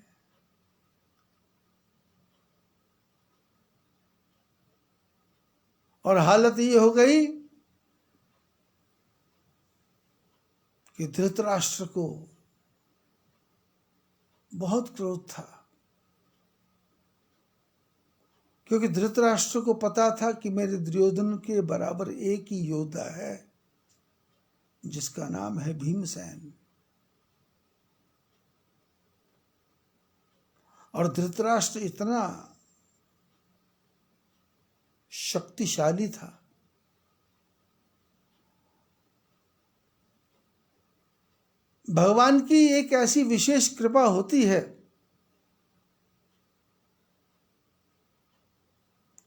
[SPEAKER 1] और हालत ये हो गई कि धृतराष्ट्र को बहुत क्रोध था, क्योंकि धृतराष्ट्र को पता था कि मेरे दुर्योधन के बराबर एक ही योद्धा है जिसका नाम है भीमसेन। और धृतराष्ट्र इतना शक्तिशाली था, भगवान की एक ऐसी विशेष कृपा होती है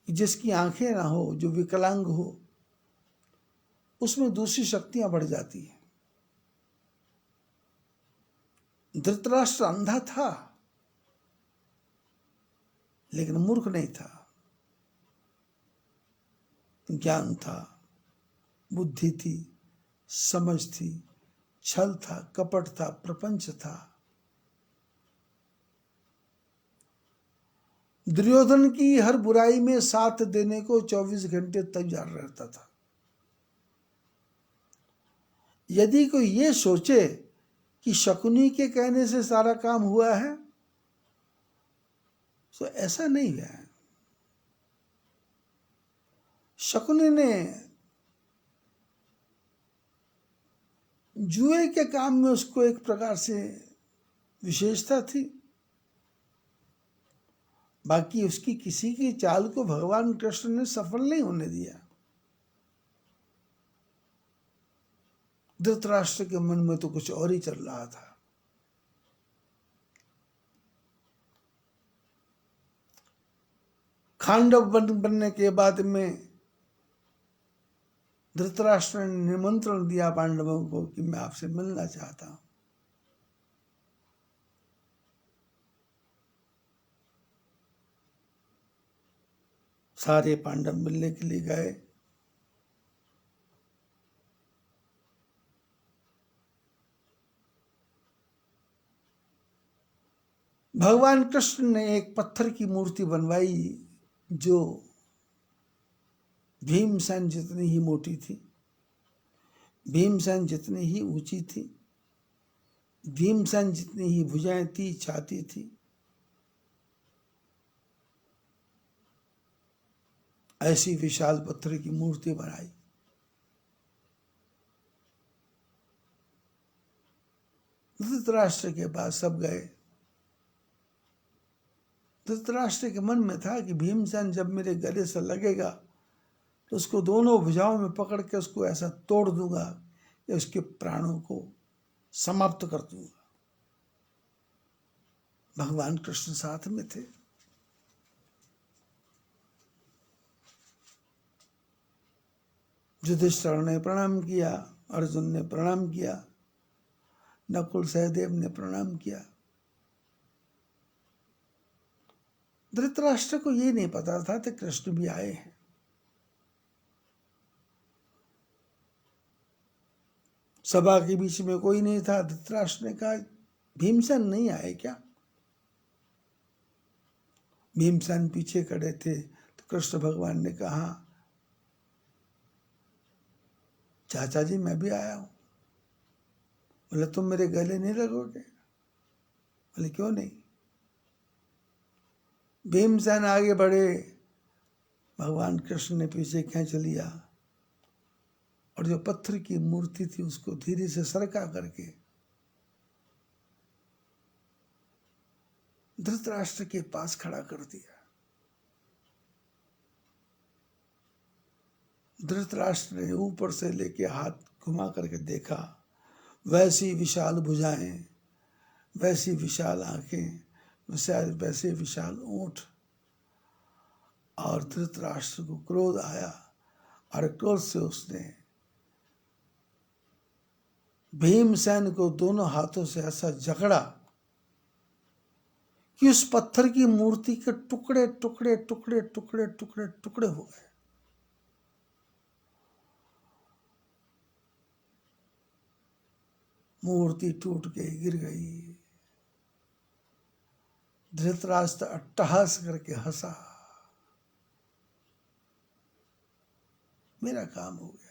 [SPEAKER 1] जिसकी आंखें ना हो, जो विकलांग हो, उसमें दूसरी शक्तियां बढ़ जाती हैं। धृतराष्ट्र अंधा था, लेकिन मूर्ख नहीं था। ज्ञान था, बुद्धि थी, समझ थी, छल था, कपट था, प्रपंच था। दुर्योधन की हर बुराई में साथ देने को 24 घंटे तैयार रहता था। यदि कोई ये सोचे कि शकुनी के कहने से सारा काम हुआ है, तो ऐसा नहीं है। शकुनी ने जुए के काम में उसको एक प्रकार से विशेषता थी। बाकी उसकी किसी की चाल को भगवान कृष्ण ने सफल नहीं होने दिया। धृतराष्ट्र के मन में तो कुछ और ही चल रहा था। खांडव बनने के बाद में धृतराष्ट्र ने निमंत्रण दिया पांडवों को कि मैं आपसे मिलना चाहता हूं। सारे पांडव मिलने के लिए गए। भगवान कृष्ण ने एक पत्थर की मूर्ति बनवाई जो भीमसेन जितनी ही मोटी थी, भीमसेन जितनी ही ऊंची थी, भीमसेन जितनी ही भुजाएं थी, छाती थी। ऐसी विशाल पत्थर की मूर्ति बनाई। धृतराष्ट्र के पास सब गए। धृतराष्ट्र के मन में था कि भीमसेन जब मेरे गले से लगेगा तो उसको दोनों भुजाओं में पकड़ के उसको ऐसा तोड़ दूंगा कि उसके प्राणों को समाप्त कर दूंगा। भगवान कृष्ण साथ में थे। युधिष्ठिर ने प्रणाम किया, अर्जुन ने प्रणाम किया, नकुल सहदेव ने प्रणाम किया। धृतराष्ट्र को ये नहीं पता था कि कृष्ण भी आए हैं। सभा के बीच में कोई नहीं था। धृतराष्ट्र ने कहा, भीमसेन नहीं आए क्या? भीमसेन पीछे खड़े थे तो कृष्ण भगवान ने कहा, चाचा जी मैं भी आया हूं। बोले तुम मेरे गले नहीं लगोगे? बोले क्यों नहीं? भीमसेन आगे बढ़े, भगवान कृष्ण ने पीछे खींच लिया और जो पत्थर की मूर्ति थी उसको धीरे से सरका करके धृतराष्ट्र के पास खड़ा कर दिया। धृतराष्ट्र ने ऊपर से लेके हाथ घुमा करके देखा, वैसी विशाल भुजाएं, वैसी विशाल आंखें, वैसे विशाल ओंठ। और धृतराष्ट्र को क्रोध आया और क्रोध से उसने भीमसेन को दोनों हाथों से ऐसा जकड़ा कि उस पत्थर की मूर्ति के टुकड़े टुकड़े टुकड़े टुकड़े टुकड़े टुकड़े हो गए। मूर्ति टूट के गिर गई। धृतराष्ट्र अट्टहास करके हंसा, मेरा काम हो गया,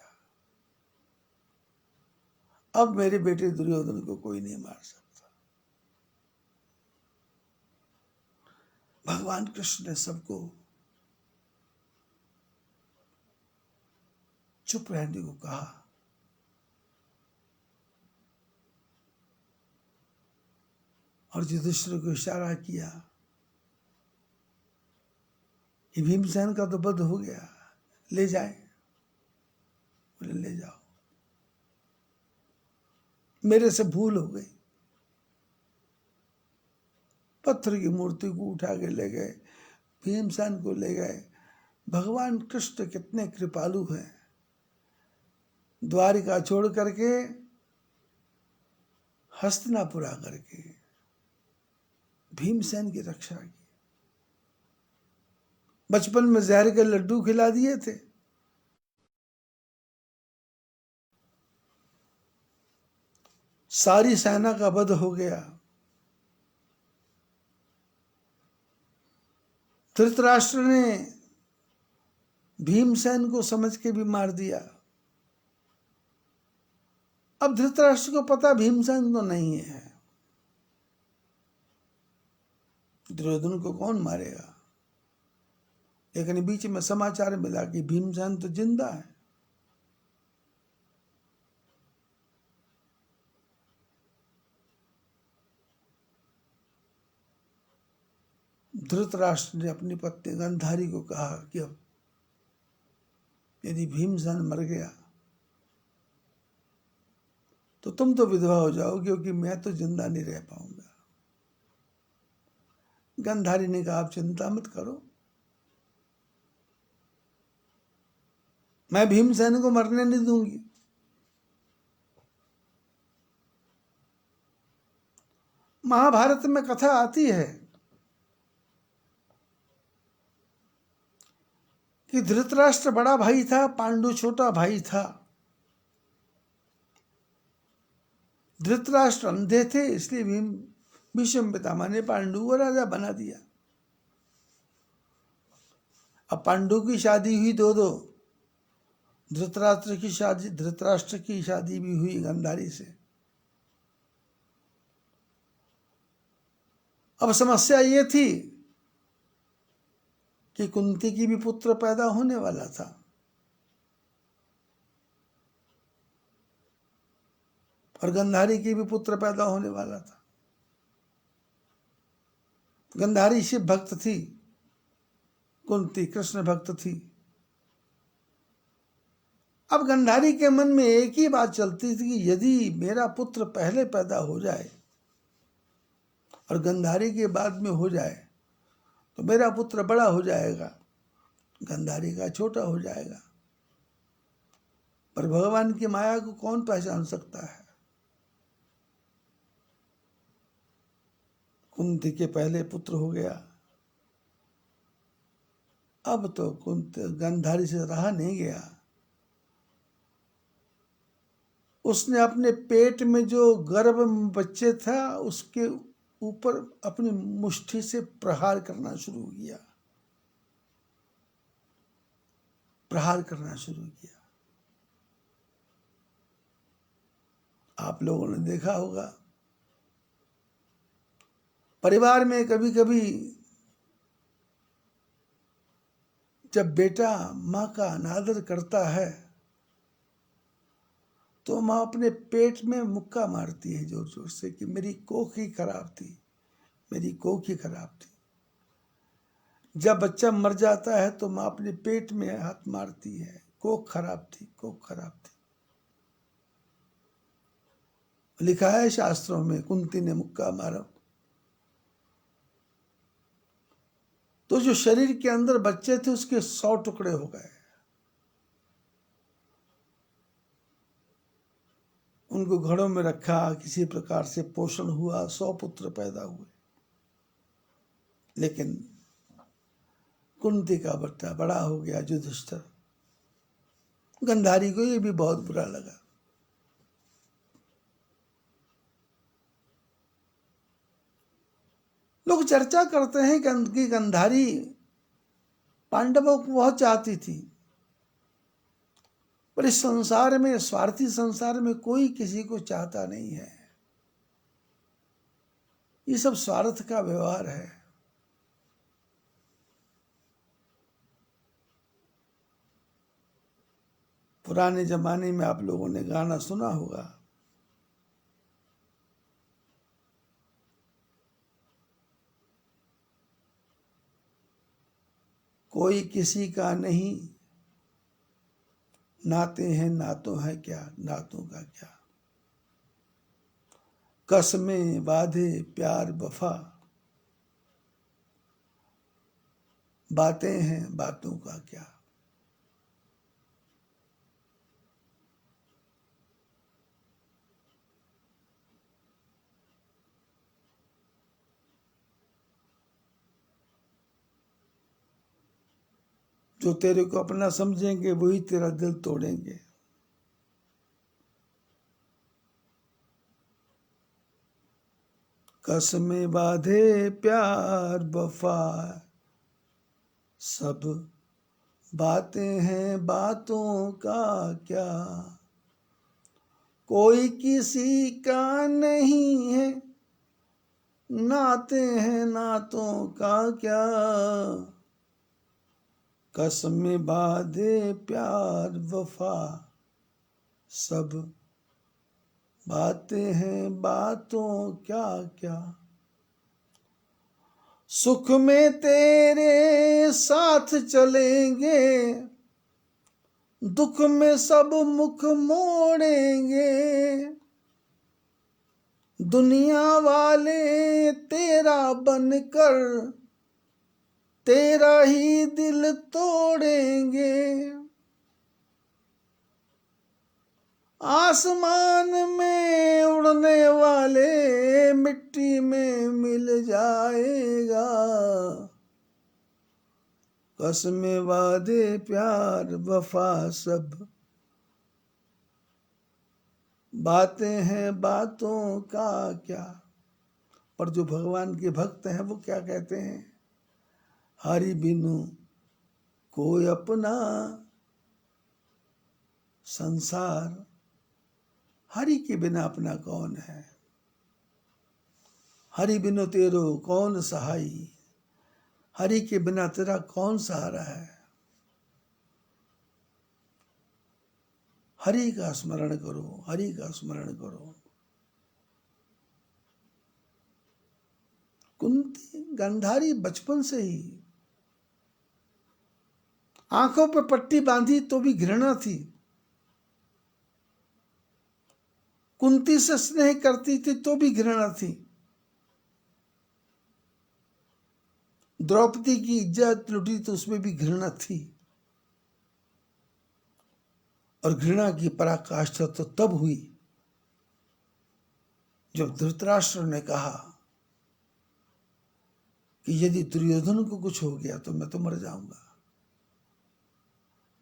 [SPEAKER 1] अब मेरे बेटे दुर्योधन को कोई नहीं मार सकता। भगवान कृष्ण ने सबको चुप रहने को कहा। और युधिष्ठिर को इशारा किया कि भीमसेन का तो वध हो गया, ले जाए। बोले ले जाओ, मेरे से भूल हो गई। पत्थर की मूर्ति को उठा के ले गए, भीमसेन को ले गए। भगवान कृष्ण कितने कृपालु हैं। द्वारिका छोड़ करके हस्तिनापुर आकर के भीमसेन की रक्षा की। बचपन में जहर के लड्डू खिला दिए थे। सारी सेना का वध हो गया। धृतराष्ट्र ने भीमसेन को समझ के भी मार दिया। अब धृतराष्ट्र को पता भीमसेन तो नहीं है, दुर्योधन को कौन मारेगा। लेकिन बीच में समाचार मिला कि भीमसेन तो जिंदा है। धृतराष्ट्र ने अपनी पत्नी गांधारी को कहा कि अब यदि भीमसेन मर गया तो तुम तो विधवा हो जाओगे, क्योंकि मैं तो जिंदा नहीं रह पाऊंगा। गांधारी ने कहा आप चिंता मत करो, मैं भीमसेन को मरने नहीं दूंगी। महाभारत में कथा आती है कि धृतराष्ट्र बड़ा भाई था, पांडु छोटा भाई था। धृतराष्ट्र अंधे थे, इसलिए भीष्म पितामह ने पांडु को राजा बना दिया। अब पांडु की शादी हुई दो, धृतराष्ट्र की शादी भी हुई गांधारी से। अब समस्या ये थी कि कुंती की भी पुत्र पैदा होने वाला था। और गांधारी की भी पुत्र पैदा होने वाला था। गांधारी शिव भक्त थी, कुंती कृष्ण भक्त थी। अब गांधारी के मन में एक ही बात चलती थी कि यदि मेरा पुत्र पहले पैदा हो जाए और गांधारी के बाद में हो जाए तो मेरा पुत्र बड़ा हो जाएगा, गांधारी का छोटा हो जाएगा। पर भगवान की माया को कौन पहचान सकता है। कुंती के पहले पुत्र हो गया। अब तो कुंती गांधारी से रहा नहीं गया। उसने अपने पेट में जो गर्भ में बच्चे था उसके ऊपर अपनी मुट्ठी से प्रहार करना शुरू किया, प्रहार करना शुरू किया। आप लोगों ने देखा होगा परिवार में कभी कभी जब बेटा माँ का अनादर करता है तो माँ अपने पेट में मुक्का मारती है जोर जोर से कि मेरी कोख ही खराब थी, मेरी कोख ही खराब थी। जब बच्चा मर जाता है तो माँ अपने पेट में हाथ मारती है, कोख खराब थी, कोख खराब थी। लिखा है शास्त्रों में, कुंती ने मुक्का मारा तो जो शरीर के अंदर बच्चे थे उसके 100 टुकड़े हो गए। उनको घड़ों में रखा, किसी प्रकार से पोषण हुआ, 100 पुत्र पैदा हुए। लेकिन कुंती का बच्चा बड़ा हो गया, युधिष्ठिर। गांधारी को ये भी बहुत बुरा लगा। लोग चर्चा करते हैं कि गांधारी पांडवों को बहुत चाहती थी, पर इस संसार में, स्वार्थी संसार में कोई किसी को चाहता नहीं है। ये सब स्वार्थ का व्यवहार है। पुराने जमाने में आप लोगों ने गाना सुना होगा, कोई किसी का नहीं, नाते हैं नातों है क्या, नातों का क्या, कसमें वादे प्यार वफा, बातें हैं बातों का क्या। जो तेरे को अपना समझेंगे वही तेरा दिल तोड़ेंगे। कसमें बाधे प्यार वफा, सब बातें हैं बातों का क्या, कोई किसी का नहीं है, नाते हैं नातों का क्या, कसमें बाधे प्यार वफा, सब बातें हैं बातों क्या क्या। सुख में तेरे साथ चलेंगे, दुख में सब मुख मोड़ेंगे। दुनिया वाले तेरा बनकर तेरा ही दिल तोड़ेंगे। आसमान में उड़ने वाले मिट्टी में मिल जाएगा। कसमें वादे प्यार वफा सब बातें हैं, बातों का क्या। और जो भगवान के भक्त हैं वो क्या कहते हैं? हरि बिनु कोई अपना संसार, हरि के बिना अपना कौन है। हरि बिनु तेरो कौन सहाई, हरि के बिना तेरा कौन सहारा है। हरि का स्मरण करो, हरि का स्मरण करो। कुंती गांधारी बचपन से ही आंखों पर पट्टी बांधी तो भी घृणा थी। कुंती से स्नेह करती थी तो भी घृणा थी। द्रौपदी की इज्जत लुटी तो उसमें भी घृणा थी। और घृणा की पराकाष्ठा तो तब हुई जब धृतराष्ट्र ने कहा कि यदि दुर्योधन को कुछ हो गया तो मैं तो मर जाऊंगा।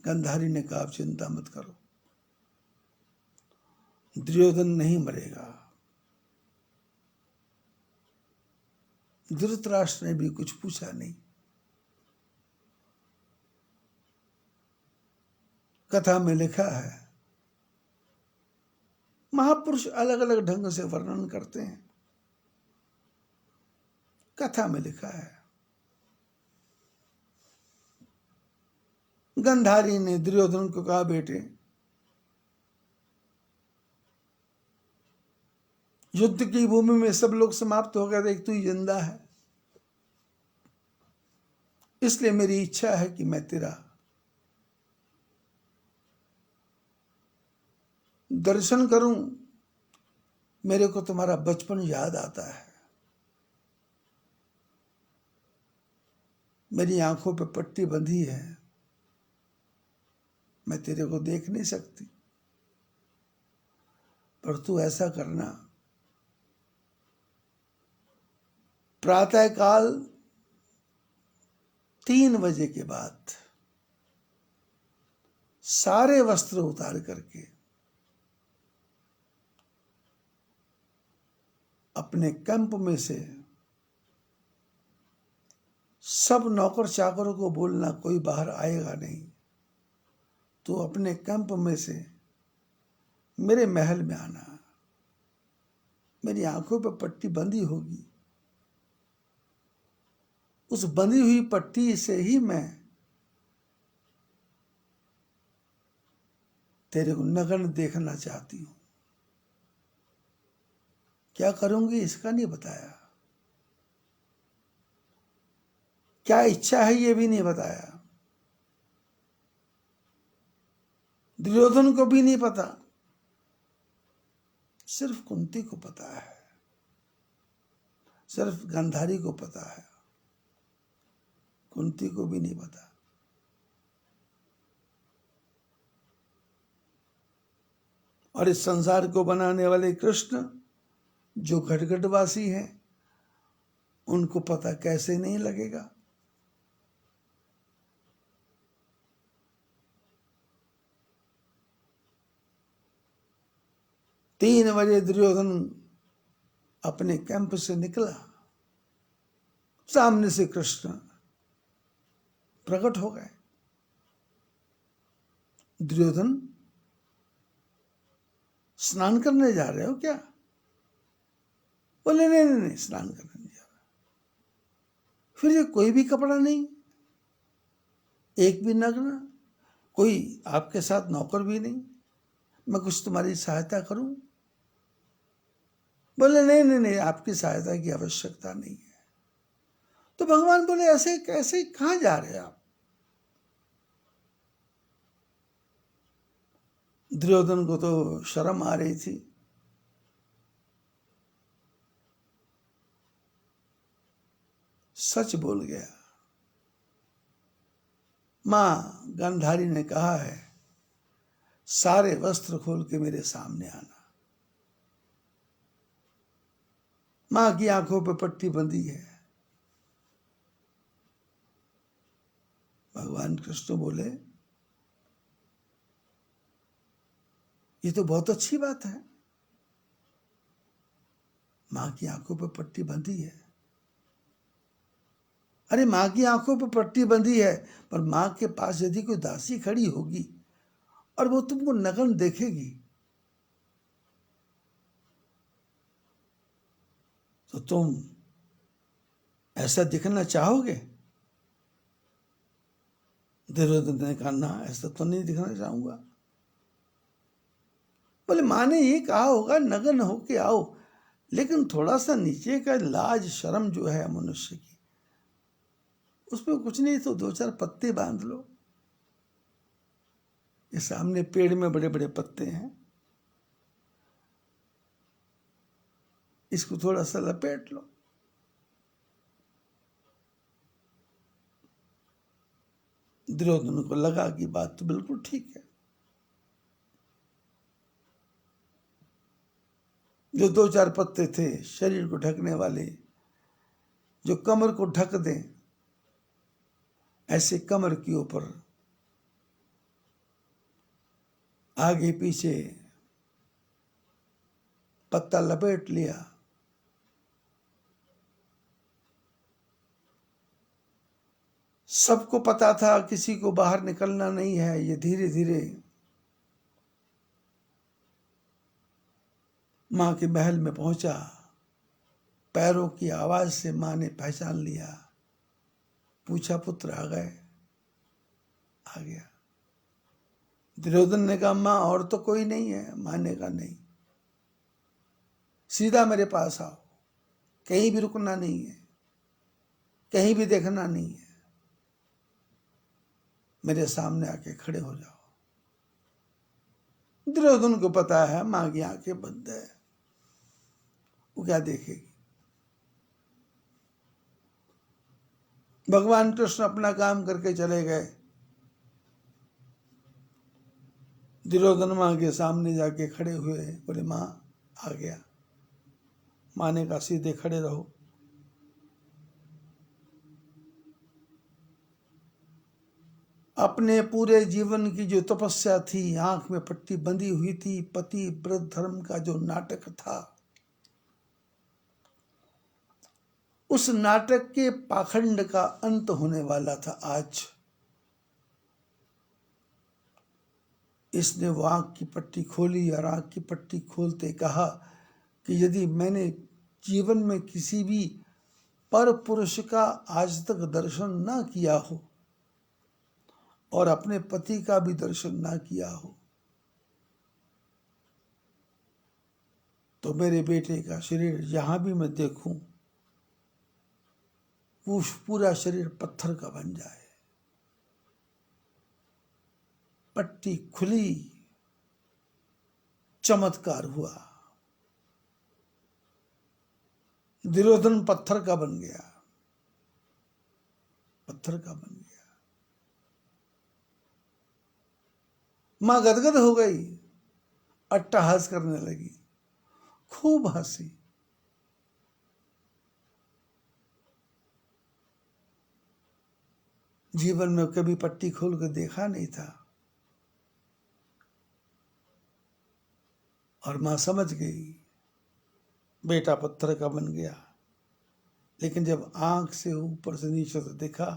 [SPEAKER 1] गांधारी ने कहा, आप चिंता मत करो, दुर्योधन नहीं मरेगा। धृतराष्ट्र ने भी कुछ पूछा नहीं। कथा में लिखा है, महापुरुष अलग अलग ढंग से वर्णन करते हैं। कथा में लिखा है, गांधारी ने दुर्योधन को कहा, बेटे युद्ध की भूमि में सब लोग समाप्त हो गए, एक तू ही जिंदा है। इसलिए मेरी इच्छा है कि मैं तेरा दर्शन करूं। मेरे को तुम्हारा बचपन याद आता है। मेरी आंखों पे पट्टी बंधी है, मैं तेरे को देख नहीं सकती। पर तू ऐसा करना, प्रातःकाल 3 बजे के बाद सारे वस्त्र उतार करके अपने कैंप में से सब नौकर चाकरों को बोलना कोई बाहर आएगा नहीं। तो अपने कैंप में से मेरे महल में आना। मेरी आंखों पर पट्टी बंधी होगी, उस बंधी हुई पट्टी से ही मैं तेरे को नग्न देखना चाहती हूं। क्या करूंगी इसका नहीं बताया, क्या इच्छा है ये भी नहीं बताया। दुर्योधन को भी नहीं पता, सिर्फ कुंती को पता है, सिर्फ गांधारी को पता है, कुंती को भी नहीं पता। और इस संसार को बनाने वाले कृष्ण जो घटघटवासी हैं, उनको पता कैसे नहीं लगेगा। तीन बजे दुर्योधन अपने कैंप से निकला। सामने से कृष्ण प्रकट हो गए। दुर्योधन, स्नान करने जा रहे हो क्या? बोले नहीं नहीं नहीं, स्नान करने नहीं जा रहा। फिर ये कोई भी कपड़ा नहीं, एक भी नग्न, कोई आपके साथ नौकर भी नहीं, मैं कुछ तुम्हारी सहायता करूं? बोले नहीं नहीं नहीं, आपकी सहायता की आवश्यकता नहीं है। तो भगवान बोले ऐसे कैसे, कहां जा रहे आप? दुर्योधन को तो शर्म आ रही थी। सच बोल गया। मां गांधारी ने कहा है, सारे वस्त्र खोल के मेरे सामने आना। मां की आंखों पे पट्टी बंधी है। भगवान कृष्ण बोले, ये तो बहुत अच्छी बात है, मां की आंखों पे पट्टी बंधी है। अरे मां की आंखों पे पट्टी बंधी है, पर मां के पास यदि कोई दासी खड़ी होगी और वो तुमको नग्न देखेगी तो तुम ऐसा दिखना चाहोगे? दुर्योधन ने कहा, ना, ऐसा तो नहीं दिखना चाहूंगा। बोले मां ने ये कहा होगा नग्न होके आओ, लेकिन थोड़ा सा नीचे का लाज शर्म जो है मनुष्य की, उसमें कुछ नहीं तो 2-4 पत्ते बांध लो। ये सामने पेड़ में बड़े बड़े पत्ते हैं, इसको थोड़ा सा लपेट लो। दुर्योधन को लगा कि बात तो बिल्कुल ठीक है। जो 2-4 पत्ते थे शरीर को ढकने वाले, जो कमर को ढक दें, ऐसे कमर के ऊपर आगे पीछे पत्ता लपेट लिया। सबको पता था किसी को बाहर निकलना नहीं है। ये धीरे धीरे मां के महल में पहुंचा। पैरों की आवाज से मां ने पहचान लिया। पूछा, पुत्र आ गए? आ गया। दुर्योधन ने कहा, मां और तो कोई नहीं है? मां ने कहा, नहीं, सीधा मेरे पास आओ, कहीं भी रुकना नहीं है, कहीं भी देखना नहीं है, मेरे सामने आके खड़े हो जाओ। दुर्योधन को पता है मां की आंखें बंद है, वो क्या देखेगी। भगवान कृष्ण अपना काम करके चले गए। दुर्योधन मां के सामने जाके खड़े हुए, बोले मां आ गया। मां ने कहा, सीधे खड़े रहो। अपने पूरे जीवन की जो तपस्या थी, आंख में पट्टी बंधी हुई थी, पति व्रत धर्म का जो नाटक था, उस नाटक के पाखंड का अंत होने वाला था आज। इसने वो आंख की पट्टी खोली और आंख की पट्टी खोलते कहा कि यदि मैंने जीवन में किसी भी पर पुरुष का आज तक दर्शन ना किया हो और अपने पति का भी दर्शन ना किया हो, तो मेरे बेटे का शरीर जहां भी मैं देखूं वो पूरा शरीर पत्थर का बन जाए। पट्टी खुली, चमत्कार हुआ, दुर्योधन पत्थर का बन गया, पत्थर का बन गया। मां गदगद हो गई, अट्टहास करने लगी, खूब हंसी। जीवन में कभी पट्टी खोल कर देखा नहीं था और मां समझ गई बेटा पत्थर का बन गया। लेकिन जब आंख से ऊपर से नीचे से देखा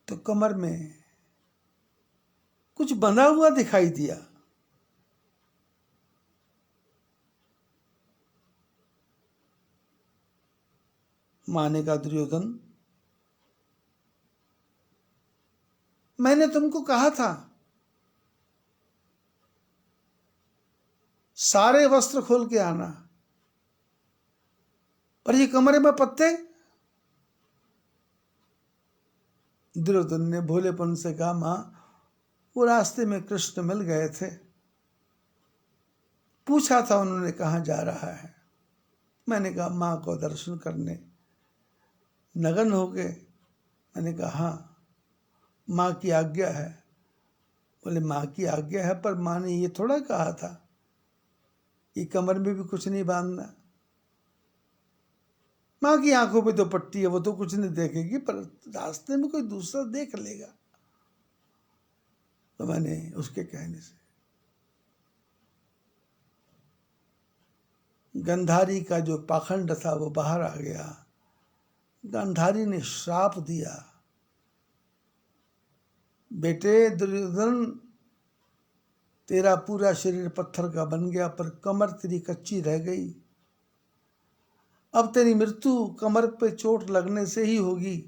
[SPEAKER 1] तो कमर में कुछ बंधा हुआ दिखाई दिया। मां ने कहा, दुर्योधन, मैंने तुमको कहा था सारे वस्त्र खोल के आना, पर ये कमरे में पत्ते। दुर्योधन ने भोलेपन से कहा, माँ वो रास्ते में कृष्ण मिल गए थे, पूछा था उन्होंने कहाँ जा रहा है। मैंने कहा माँ को दर्शन करने नगन हो गए। मैंने कहा हाँ माँ की आज्ञा है। बोले माँ की आज्ञा है, पर माँ ने ये थोड़ा कहा था कि कमर में भी कुछ नहीं बांधना। माँ की आंखों पे तो पट्टी है, वो तो कुछ नहीं देखेगी, पर रास्ते में कोई दूसरा देख लेगा। तो मैंने उसके कहने से गंधारी का जो पाखंड था वो बाहर आ गया। गंधारी ने श्राप दिया, बेटे दुर्योधन तेरा पूरा शरीर पत्थर का बन गया, पर कमर तेरी कच्ची रह गई। अब तेरी मृत्यु कमर पे चोट लगने से ही होगी।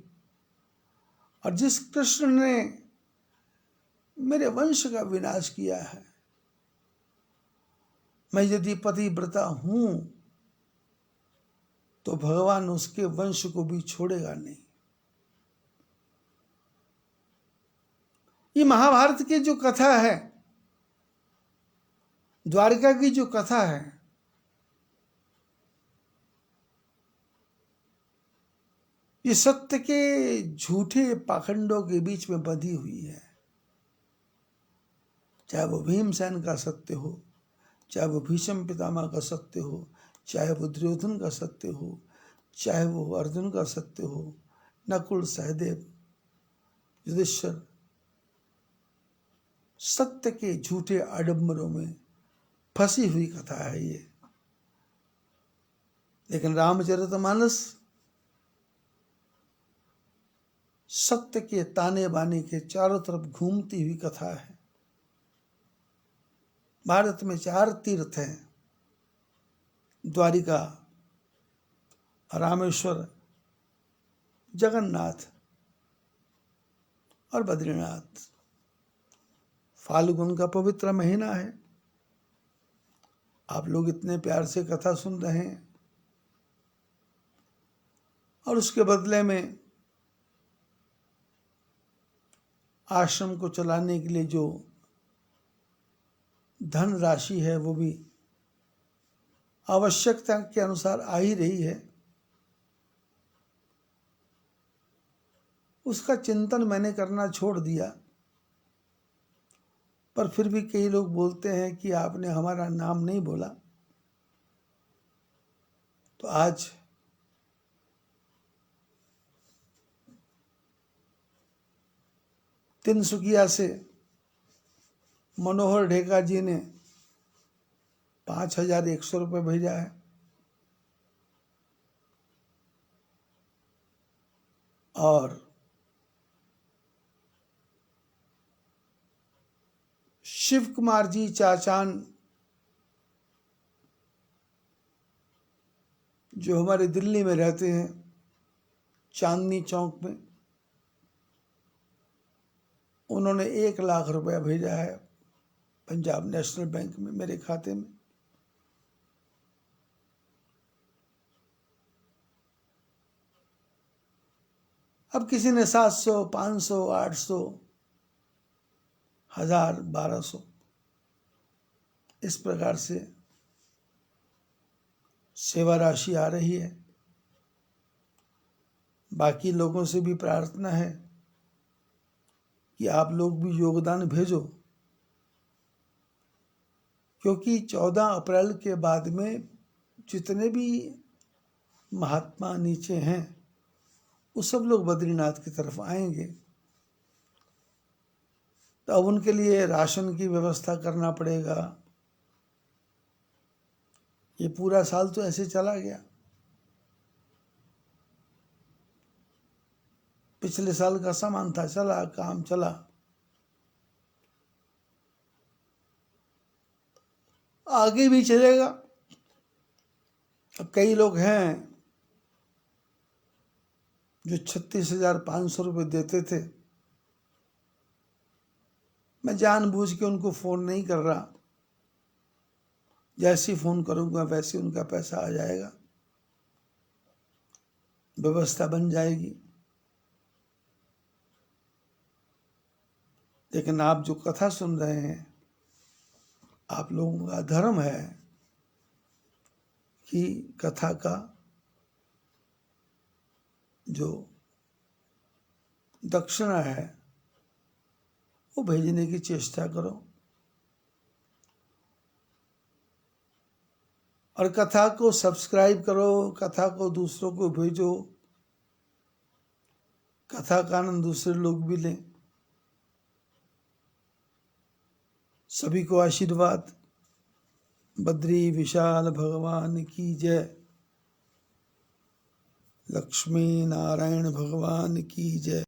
[SPEAKER 1] और जिस कृष्ण ने मेरे वंश का विनाश किया है, मैं यदि पतिव्रता हूं तो भगवान उसके वंश को भी छोड़ेगा नहीं। ये महाभारत की जो कथा है, द्वारिका की जो कथा है, ये सत्य के झूठे पाखंडों के बीच में बंधी हुई है। चाहे वो भीमसेन का सत्य हो, चाहे वो भीष्म पितामह का सत्य हो, चाहे वो दुर्योधन का सत्य हो, चाहे वो अर्जुन का सत्य हो, नकुल सहदेव युधिष्ठिर, सत्य के झूठे आडंबरों में फंसी हुई कथा है ये। लेकिन रामचरितमानस सत्य के ताने बाने के चारों तरफ घूमती हुई कथा है। भारत में 4 तीर्थ हैं, द्वारिका, रामेश्वर, जगन्नाथ और बद्रीनाथ। फाल्गुन का पवित्र महीना है, आप लोग इतने प्यार से कथा सुन रहे हैं, और उसके बदले में आश्रम को चलाने के लिए जो धन राशि है वो भी आवश्यकता के अनुसार आ ही रही है। उसका चिंतन मैंने करना छोड़ दिया, पर फिर भी कई लोग बोलते हैं कि आपने हमारा नाम नहीं बोला। तो आज तिनसुकिया से मनोहर ढेका जी ने 5,100 रुपये भेजा है, और शिव कुमार जी चाचान जो हमारे दिल्ली में रहते हैं, चांदनी चौक में, उन्होंने 1 लाख रुपया भेजा है पंजाब नेशनल बैंक में मेरे खाते में। अब किसी ने 700, 500, 800, 1000, 1200 इस प्रकार से सेवा राशि आ रही है। बाकी लोगों से भी प्रार्थना है कि आप लोग भी योगदान भेजो, क्योंकि 14 अप्रैल के बाद में जितने भी महात्मा नीचे हैं वो सब लोग बद्रीनाथ की तरफ आएंगे। तो अब उनके लिए राशन की व्यवस्था करना पड़ेगा। ये पूरा साल तो ऐसे चला गया। पिछले साल का सामान था, चला, काम चला। आगे भी चलेगा। अब कई लोग हैं जो 36,500 रुपये देते थे, मैं जानबूझ के उनको फ़ोन नहीं कर रहा। जैसे ही फ़ोन करूँगा वैसे उनका पैसा आ जाएगा, व्यवस्था बन जाएगी। लेकिन आप जो कथा सुन रहे हैं, आप लोगों का धर्म है कि कथा का जो दक्षिणा है वो भेजने की चेष्टा करो, और कथा को सब्सक्राइब करो, कथा को दूसरों को भेजो, कथा का आनंद दूसरे लोग भी लें। सभी को आशीर्वाद। बद्री विशाल भगवान की जय। लक्ष्मी नारायण भगवान की जय।